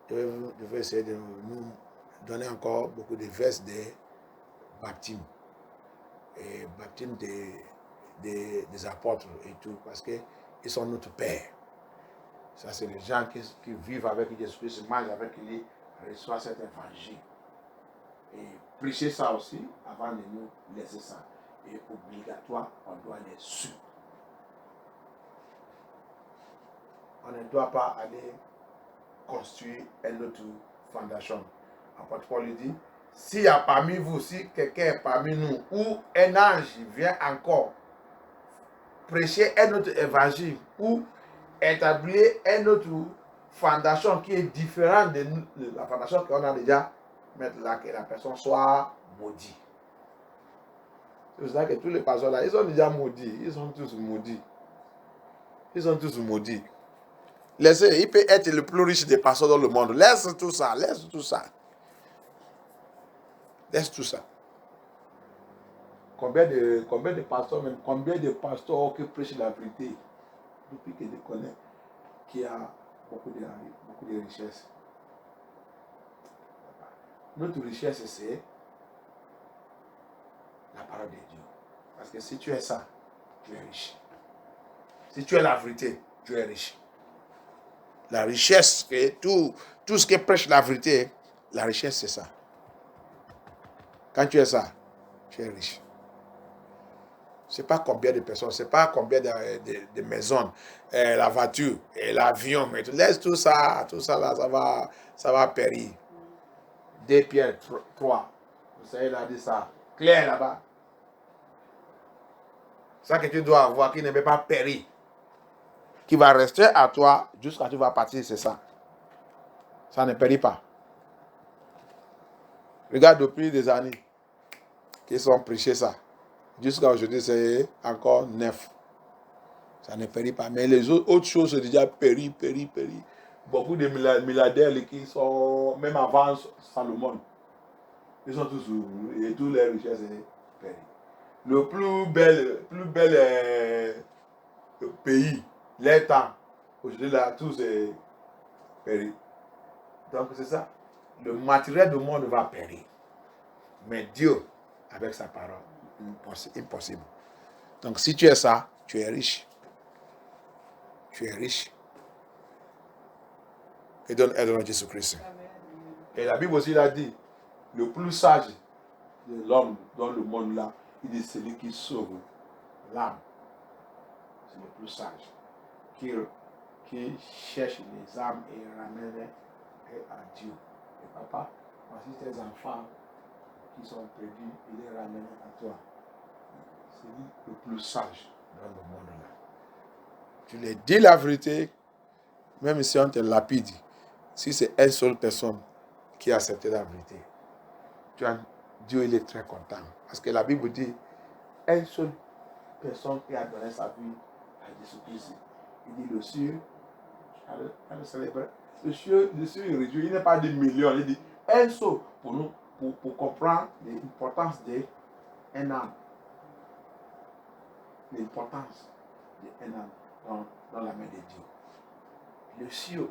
je vais essayer de nous donner encore beaucoup de versets de baptême. Et baptême des apôtres et tout, parce qu'ils sont notre Père. Ça, c'est les gens qui vivent avec Jésus-Christ, mangent avec lui, reçoivent cet évangile. Et prêcher ça aussi, avant de nous laisser ça. Et obligatoire, on doit les suivre. On ne doit pas aller construire une autre fondation. Apôtre Paul lui dit, s'il y a parmi vous, si quelqu'un est parmi nous, ou un ange vient encore prêcher un autre évangile, ou établir une autre fondation qui est différente de la fondation qu'on a déjà, mettre là, que la personne soit maudite. C'est ça que tous les pasteurs là, ils sont déjà maudits. Ils sont tous maudits. Ils sont tous maudits. Laissez, il peut être le plus riche des pasteurs dans le monde. Laisse tout ça, laisse tout ça. Laisse tout ça. Combien de pasteurs, même combien de pasteurs qui prêchent la vérité, depuis que je connais, qui a beaucoup de richesses. Notre richesse, c'est la parole de Dieu. Parce que si tu es ça, tu es riche. Si tu es la vérité, tu es riche. La richesse, tout ce qui prêche la vérité, la richesse, c'est ça. Quand tu es ça, tu es riche. Ce n'est pas combien de personnes, ce n'est pas combien de maisons, la voiture, l'avion, mais tu laisses tout ça là, ça va périr. 2 Pierre 3. Vous savez, il a dit ça, clair là-bas. Ça que tu dois avoir, qui ne peut pas périr, qui va rester à toi jusqu'à ce que tu vas partir, c'est ça. Ça ne périt pas. Regarde depuis des années qu'ils ont prêché ça. Jusqu'à aujourd'hui, c'est encore neuf. Ça ne périt pas. Mais les autres choses, c'est déjà péri. Beaucoup de milliardaires qui sont, même avant Salomon, ils sont tous et toutes les richesses péri. Le plus bel pays, les temps, aujourd'hui là, tout c'est péri. Donc c'est ça. Le matériel du monde va périr. Mais Dieu, avec sa parole, impossible. Donc si tu es ça, tu es riche. Tu es riche. Et donne aide à Jésus-Christ. Et la Bible aussi l'a dit, le plus sage de l'homme dans le monde là, il dit celui qui sauve l'âme. C'est le plus sage. Qui cherche les âmes et ramène à Dieu. Et papa, voici tes enfants qui sont perdus, il les ramène à toi. C'est lui le plus sage dans le monde là. Tu leur dis la vérité, même si on te lapide, si c'est une seule personne qui a accepté la vérité, Dieu il est très content. Parce que la Bible dit, une seule personne qui a donné sa vie à Jésus-Christ. Il dit le ciel, le ciel est réduit, il n'est pas des millions, il dit un seul pour nous, pour comprendre l'importance d'un âme. L'importance d'un âme dans la main de Dieu. Le ciel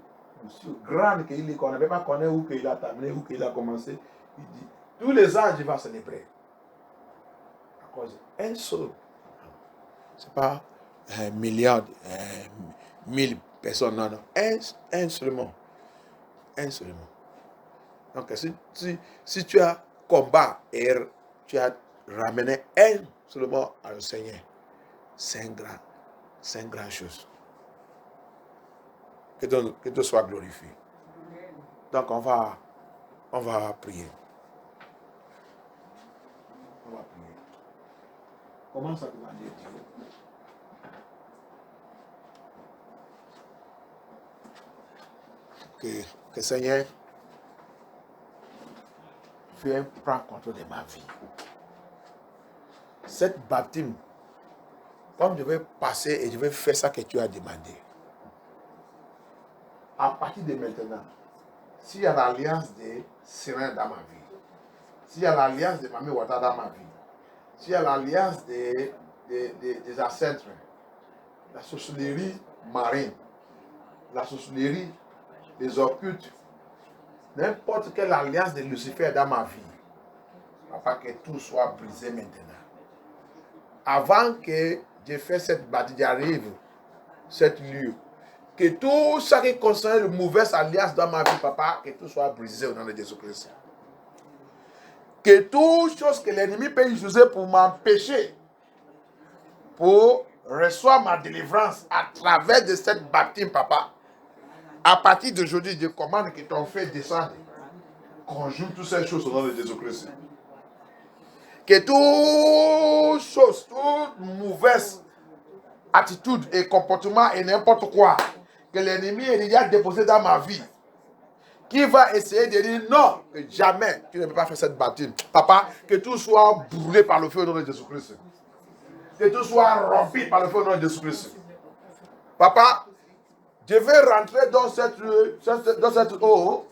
grand qu'il est, qu'on ne peut pas connaître où il a terminé, où il a commencé. Il dit, tous les âges il va célébrer. À cause d'un seul. Ce n'est pas un milliard, 1000 personnes, non. Un seulement. Un seulement. Donc si tu as combat et tu as ramené un seulement à le Seigneur, c'est une grande chose. Que Dieu soit glorifié. Donc on va prier. On va prier. Comment ça demander Dieu? Que Seigneur, viens prendre contrôle de ma vie. Cette baptême, comme je vais passer et je vais faire ça que tu as demandé. À partir de maintenant, s'il y a l'alliance de Serein dans ma vie, s'il y a l'alliance de Mami Wata dans ma vie, s'il y a l'alliance des ancêtres, la sorcellerie marine, la sorcellerie des occultes, n'importe quelle alliance de Lucifer dans ma vie, afin que tout soit brisé maintenant. Avant que je fasse cette bataille, j'arrive, cette lieu, Que tout ce qui concerne une mauvaise alliance dans ma vie, papa, que tout soit brisé au nom de Jésus-Christ. Que toute chose que l'ennemi peut utiliser pour m'empêcher, pour recevoir ma délivrance à travers de cette baptême, papa, à partir d'aujourd'hui, je commande que ton feu descende. Conjoue toutes ces choses au nom de Jésus-Christ. Que toute chose, toute mauvaise attitude et comportement et n'importe quoi que l'ennemi est déjà déposé dans ma vie, qui va essayer de dire non, que jamais tu ne peux pas faire cette baptême. Papa, que tout soit brûlé par le feu au nom de Jésus-Christ. Que tout soit rompu par le feu au nom de Jésus-Christ. Papa, je vais rentrer dans cette eau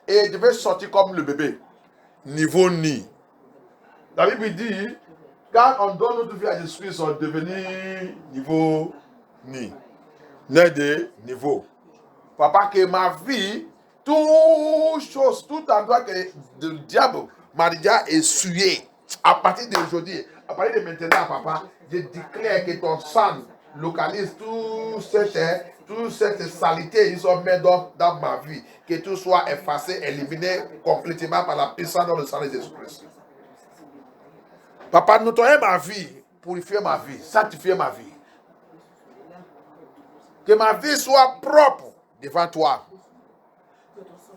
et je vais sortir comme le bébé. Niveau ni. La Bible dit, quand on donne notre vie à Jésus-Christ, on devient niveau ni. Né de niveau. Papa, que ma vie, toute chose, tout endroit que le diable m'a déjà essuyé, à partir d'aujourd'hui, à partir de maintenant, papa, je déclare que ton sang localise toute cette saleté ils ont mis dans ma vie, que tout soit effacé, éliminé complètement par la puissance dans le sang de Jésus-Christ. Papa, nettoyez ma vie, purifiez ma vie, sanctifiez ma vie. Que ma vie soit propre devant toi.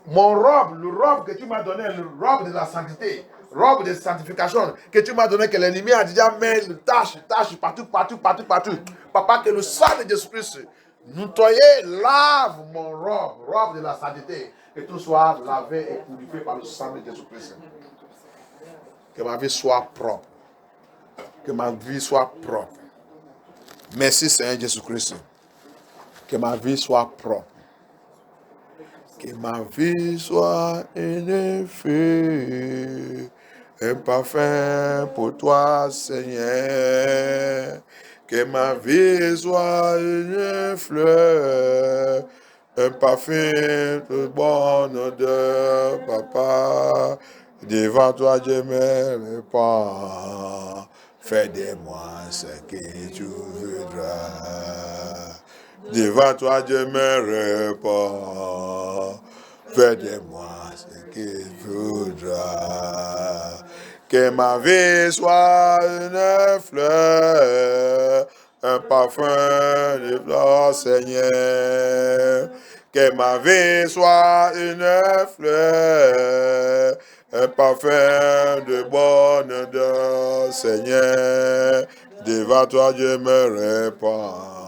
Mon robe, le robe que tu m'as donné, le robe de la sainteté, robe de sanctification que tu m'as donné, que l'ennemi a déjà mis le tâche partout. Papa, que le sang de Jésus-Christ nettoyez, lave mon robe de la sainteté, que tout soit lavé et purifié par le sang de Jésus-Christ. Que ma vie soit propre. Que ma vie soit propre. Merci Seigneur Jésus-Christ. Que ma vie soit propre. Que ma vie soit un effet, un parfum pour toi, Seigneur. Que ma vie soit une fleur, un parfum de bonne odeur, papa. Devant toi, je me répands. Fais de moi ce que tu voudras. Devant toi, je me répands. Fais de moi ce que tu voudras. Que ma vie soit une fleur, un parfum de fleurs, Seigneur. Que ma vie soit une fleur, un parfum de bonne odeur, Seigneur. Devant toi, je me répands.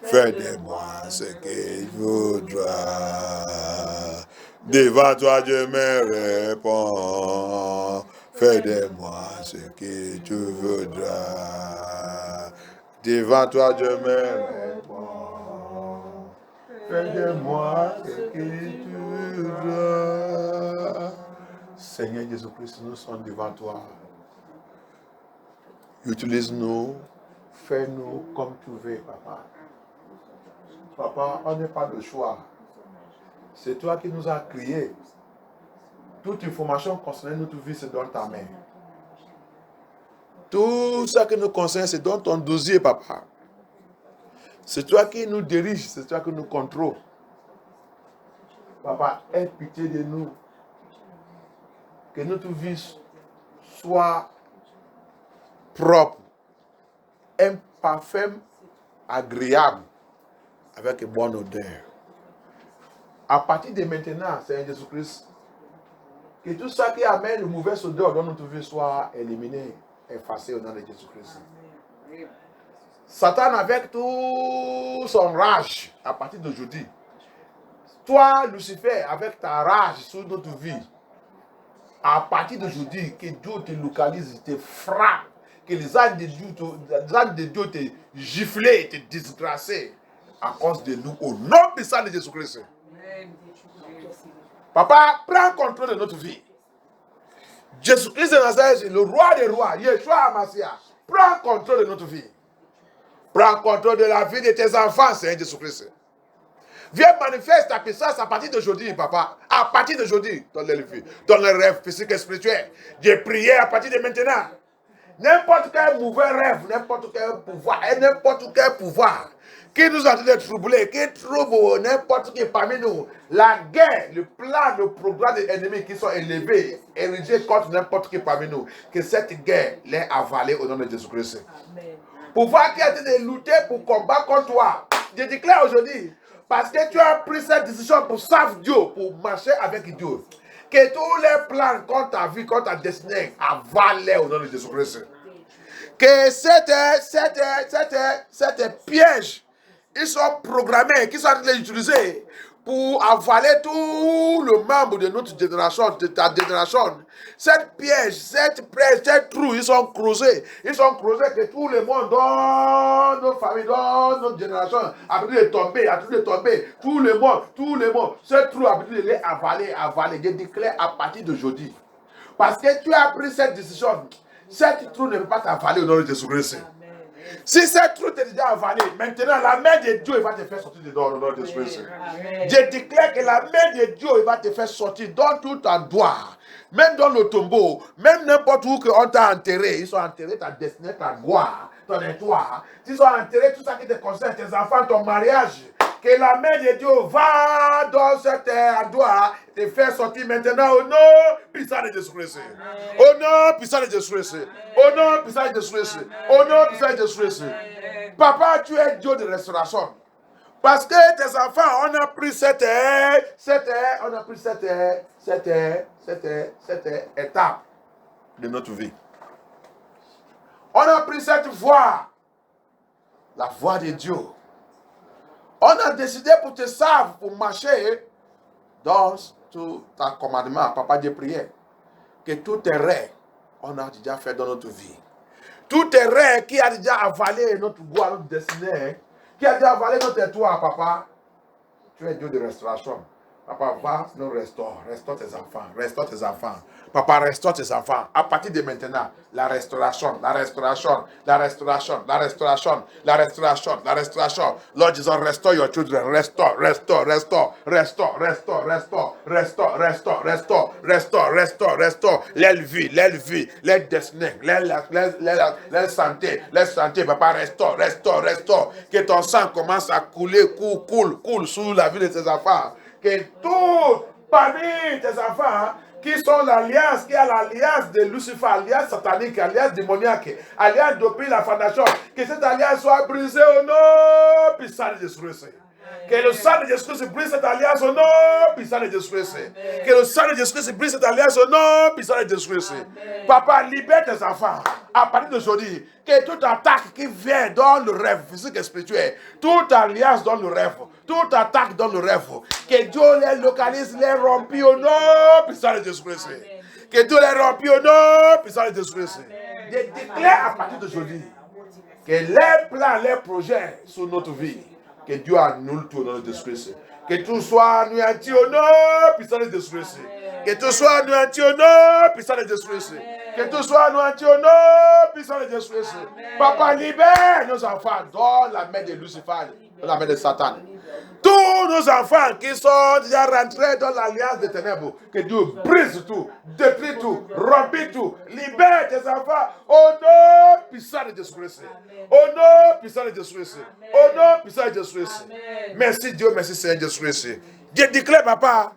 Fais de moi ce que tu voudras. Devant toi, je me répands. Fais de moi ce que tu voudras. Devant toi, je me répands. Fais de moi ce que tu voudras. Seigneur Jésus-Christ, nous sommes devant toi. Utilise-nous. Fais-nous comme tu veux, papa. Papa, on n'a pas de choix. C'est toi qui nous as créés. Toute information concernant notre vie, c'est dans ta main. Tout ce qui nous concerne, c'est dans ton dossier, papa. C'est toi qui nous dirige, c'est toi qui nous contrôle. Papa, aie pitié de nous. Que notre vie soit propre, un parfum agréable, avec une bonne odeur. À partir de maintenant, Seigneur Jésus-Christ, que tout ça qui amène une mauvaise odeur dans notre vie soit éliminé, effacé au nom de Jésus-Christ. Satan, avec tout son rage, à partir d'aujourd'hui, toi, Lucifer, avec ta rage sur notre vie, à partir d'aujourd'hui, que Dieu te localise, te frappe, que les âmes de Dieu te giflent, te disgracent à cause de nous, au nom puissant de Jésus-Christ. Papa, prends contrôle de notre vie. Jésus-Christ de Nazareth, le roi des rois, Yeshua Hamashiach, prends contrôle de notre vie. Prends contrôle de la vie de tes enfants, Seigneur Jésus-Christ. Viens manifester ta puissance à partir d'aujourd'hui, papa. À partir d'aujourd'hui, dans les rêves physiques et spirituels. J'ai prié à partir de maintenant. N'importe quel mauvais rêve, n'importe quel pouvoir qui nous a de troubler, qui trouble n'importe qui parmi nous. La guerre, le plan, le programme des ennemis qui sont élevés, érigés contre n'importe qui parmi nous, que cette guerre l'ait avalée au nom de Jésus-Christ. Pouvoir qui a été de lutter pour combattre contre toi. Je déclare aujourd'hui, parce que tu as pris cette décision pour servir Dieu, pour marcher avec Dieu, que tous les plans contre ta vie, contre ta destinée, avalent au nom de Jésus-Christ. Que cette piège, ils sont programmés, qu'ils sont en train d'utiliser pour avaler tout le membre de notre génération, de ta génération. Cette piège, cette trou, ils sont creusés. Ils sont creusés que tout le monde dans nos familles, dans notre génération, a pu de tomber, Tout le monde, ce trou a pu de les avaler. Je déclare à partir d'aujourd'hui. Parce que tu as pris cette décision, cette trou ne peut pas t'avaler au nom de Jésus-Christ. Si cette trou t'est déjà avalé, maintenant la main de Dieu va te faire sortir dedans au nom de Jésus-Christ. Je déclare que la main de Dieu va te faire sortir dans tout ta gloire, même dans le tombeau, même n'importe où qu'on t'a enterré. Ils sont enterrés ta destinée, ta gloire, ton étoile. Ils ont enterré tout ça qui te concerne, tes enfants, ton mariage. Que la main de Dieu va dans cette endroit te faire sortir maintenant au nom puissant de Jésus-Christ. Au nom puissant de Jésus-Christ. Au nom puissant de Jésus-Christ. Au nom puissant de Jésus-Christ. Papa, tu es Dieu de restauration. Parce que tes enfants, on a pris cette étape de notre vie. On a pris cette voie, la voie de Dieu. On a décidé pour te servir, pour marcher dans tout ta commandement, papa de prière. Que tous tes rêves, on a déjà fait dans notre vie. Tous tes rêves qui a déjà avalé notre gloire, notre destinée, qui a déjà avalé notre étoile, papa. Tu es Dieu de restauration. Papa, va, nous restaure tes enfants. Papa, restaure tes enfants. À partir de maintenant, la restauration. Lord Jesus, restore your children. Restore. Leur vie, leur destinée, leur santé. Papa, restaure. Que ton sang commence à couler, coule sous la vie de tes enfants. Que tout parmi tes enfants qui sont l'alliance, qui a l'alliance de Lucifer, alliance satanique, alliance démoniaque, alliance depuis la fondation, que cette alliance soit brisée au nom puissant de Jésus-Christ. Que le sang de Jésus-Christ brise cette alliance au nom puissant de Jésus-Christ. Que le sang de Jésus-Christ brise cette alliance au nom puissant de Jésus-Christ. Papa, libère tes enfants à partir d'aujourd'hui. Que toute attaque qui vient dans le rêve physique et spirituel, toute alliance dans le rêve, toute attaque dans le rêve, que Dieu les localise, les rompit au nom puissant de Jésus-Christ. Que Dieu les rompit au nom puissant de Jésus-Christ. Je déclare à partir d'aujourd'hui que les plans, les projets sur notre vie, que Dieu annule tout au nom de Jésus-Christ. Que tout soit anéanti au nom puissant de Jésus-Christ. Que tout soit anéanti au nom puissant de Jésus-Christ. Que tout soit anéanti au nom puissant de Jésus-Christ. Papa, libère nos enfants dans la main de Lucifer, dans la main de Satan. Tous nos enfants qui sont déjà rentrés dans l'alliance des ténèbres, que Dieu brise tout, détruit tout, remplit tout, libère tes enfants au nom puissant de Jésus-Christ. Au nom puissant de Jésus-Christ. Au nom puissant de Jésus-Christ. Merci Dieu, merci Seigneur Jésus-Christ. Je déclare, papa,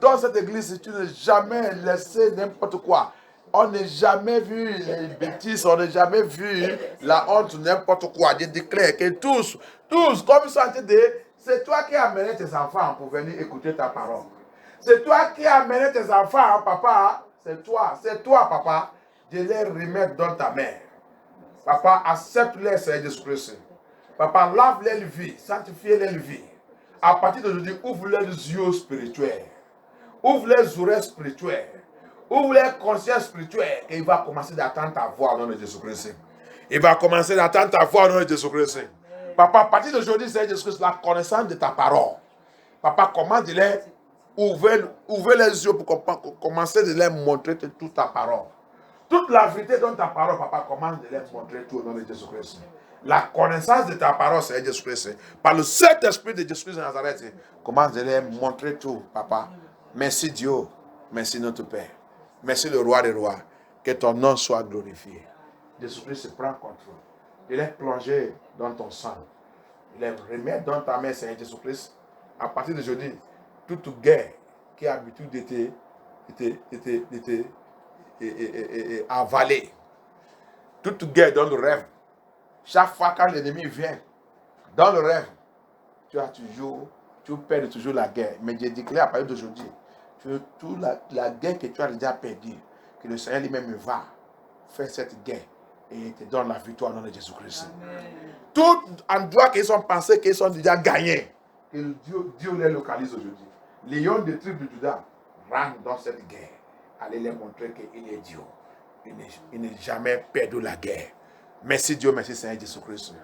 dans cette église, tu n'as jamais laissé n'importe quoi. On n'a jamais vu les bêtises, on n'a jamais vu la honte, n'importe quoi. Je déclare que tous, comme ça, c'est toi qui as amené tes enfants pour venir écouter ta parole. C'est toi qui as amené tes enfants, papa. C'est toi, papa, de les remettre dans ta main. Papa, accepte-les, Seigneur Jésus-Christ. Papa, lave les vies, sanctifie les vies. À partir d'aujourd'hui, ouvre les yeux spirituels. Ouvre les oreilles spirituelles. Ouvre les consciences spirituelles. Et il va commencer d'attendre ta voix au nom de Jésus-Christ. Il va commencer d'attendre ta voix au nom de Jésus-Christ. Papa, à partir d'aujourd'hui, Seigneur Jésus-Christ, la connaissance de ta parole. Papa, commence de les ouvrir les yeux pour commencer de les montrer toute ta parole. Toute la vérité dans ta parole, papa, commence de les montrer tout au nom de Jésus-Christ. La connaissance de ta parole, Seigneur Jésus-Christ. Par le Saint-Esprit de Jésus-Christ de Nazareth, commence de les montrer tout, papa. Merci Dieu. Merci notre Père. Merci le roi des rois. Que ton nom soit glorifié. Jésus-Christ prend contrôle. Il est plongé dans ton sang. Il est remis dans ta main, Seigneur Jésus-Christ. À partir d'aujourd'hui, toute guerre qui a l'habitude d'être avalée, toute guerre dans le rêve, chaque fois quand l'ennemi vient dans le rêve, tu perds toujours la guerre. Mais j'ai déclaré à partir d'aujourd'hui, toute la guerre que tu as déjà perdue, que le Seigneur lui-même va faire cette guerre et te donne la victoire au nom de Jésus-Christ. Tout endroit qu'ils ont pensé qu'ils sont déjà gagnés, que Dieu les localise aujourd'hui. Les lions des tribus de Juda rentrent dans cette guerre. Allez les montrer qu'il est Dieu. Il n'est jamais perdu la guerre. Merci Dieu, merci Seigneur Jésus-Christ.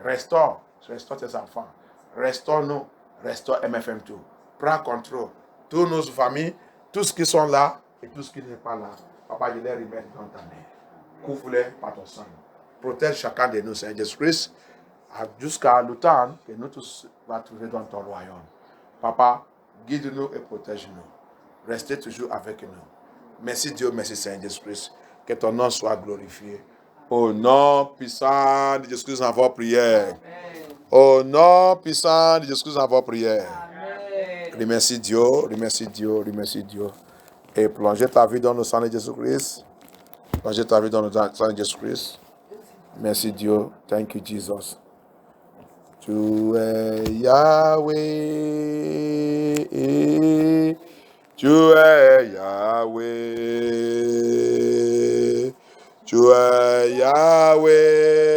Restaure tes enfants. Restaure-nous. Restaure MFM2. Prends contrôle. Toutes nos familles, tous ceux qui sont là et tous ceux qui ne sont pas là. Papa, je les remets dans ta main. Couvre-les par ton sang. Protège chacun de nous, Seigneur Jésus-Christ, jusqu'à le temps que nous tous va trouver dans ton royaume. Papa, guide-nous et protège-nous. Restez toujours avec nous. Merci Dieu, merci Seigneur Jésus-Christ. Que ton nom soit glorifié. Au nom puissant de Jésus-Christ, en votre prière. Au nom puissant de Jésus-Christ, en votre prière. Remercie Dieu, remercie Dieu, remercie Dieu. Et plongez ta vie dans le sang de Jésus-Christ. Plongez ta vie dans le sang de Jésus-Christ. Merci Dieu. Thank you, Jesus. Tu es Yahweh. Tu es Yahweh. Tu es Yahweh.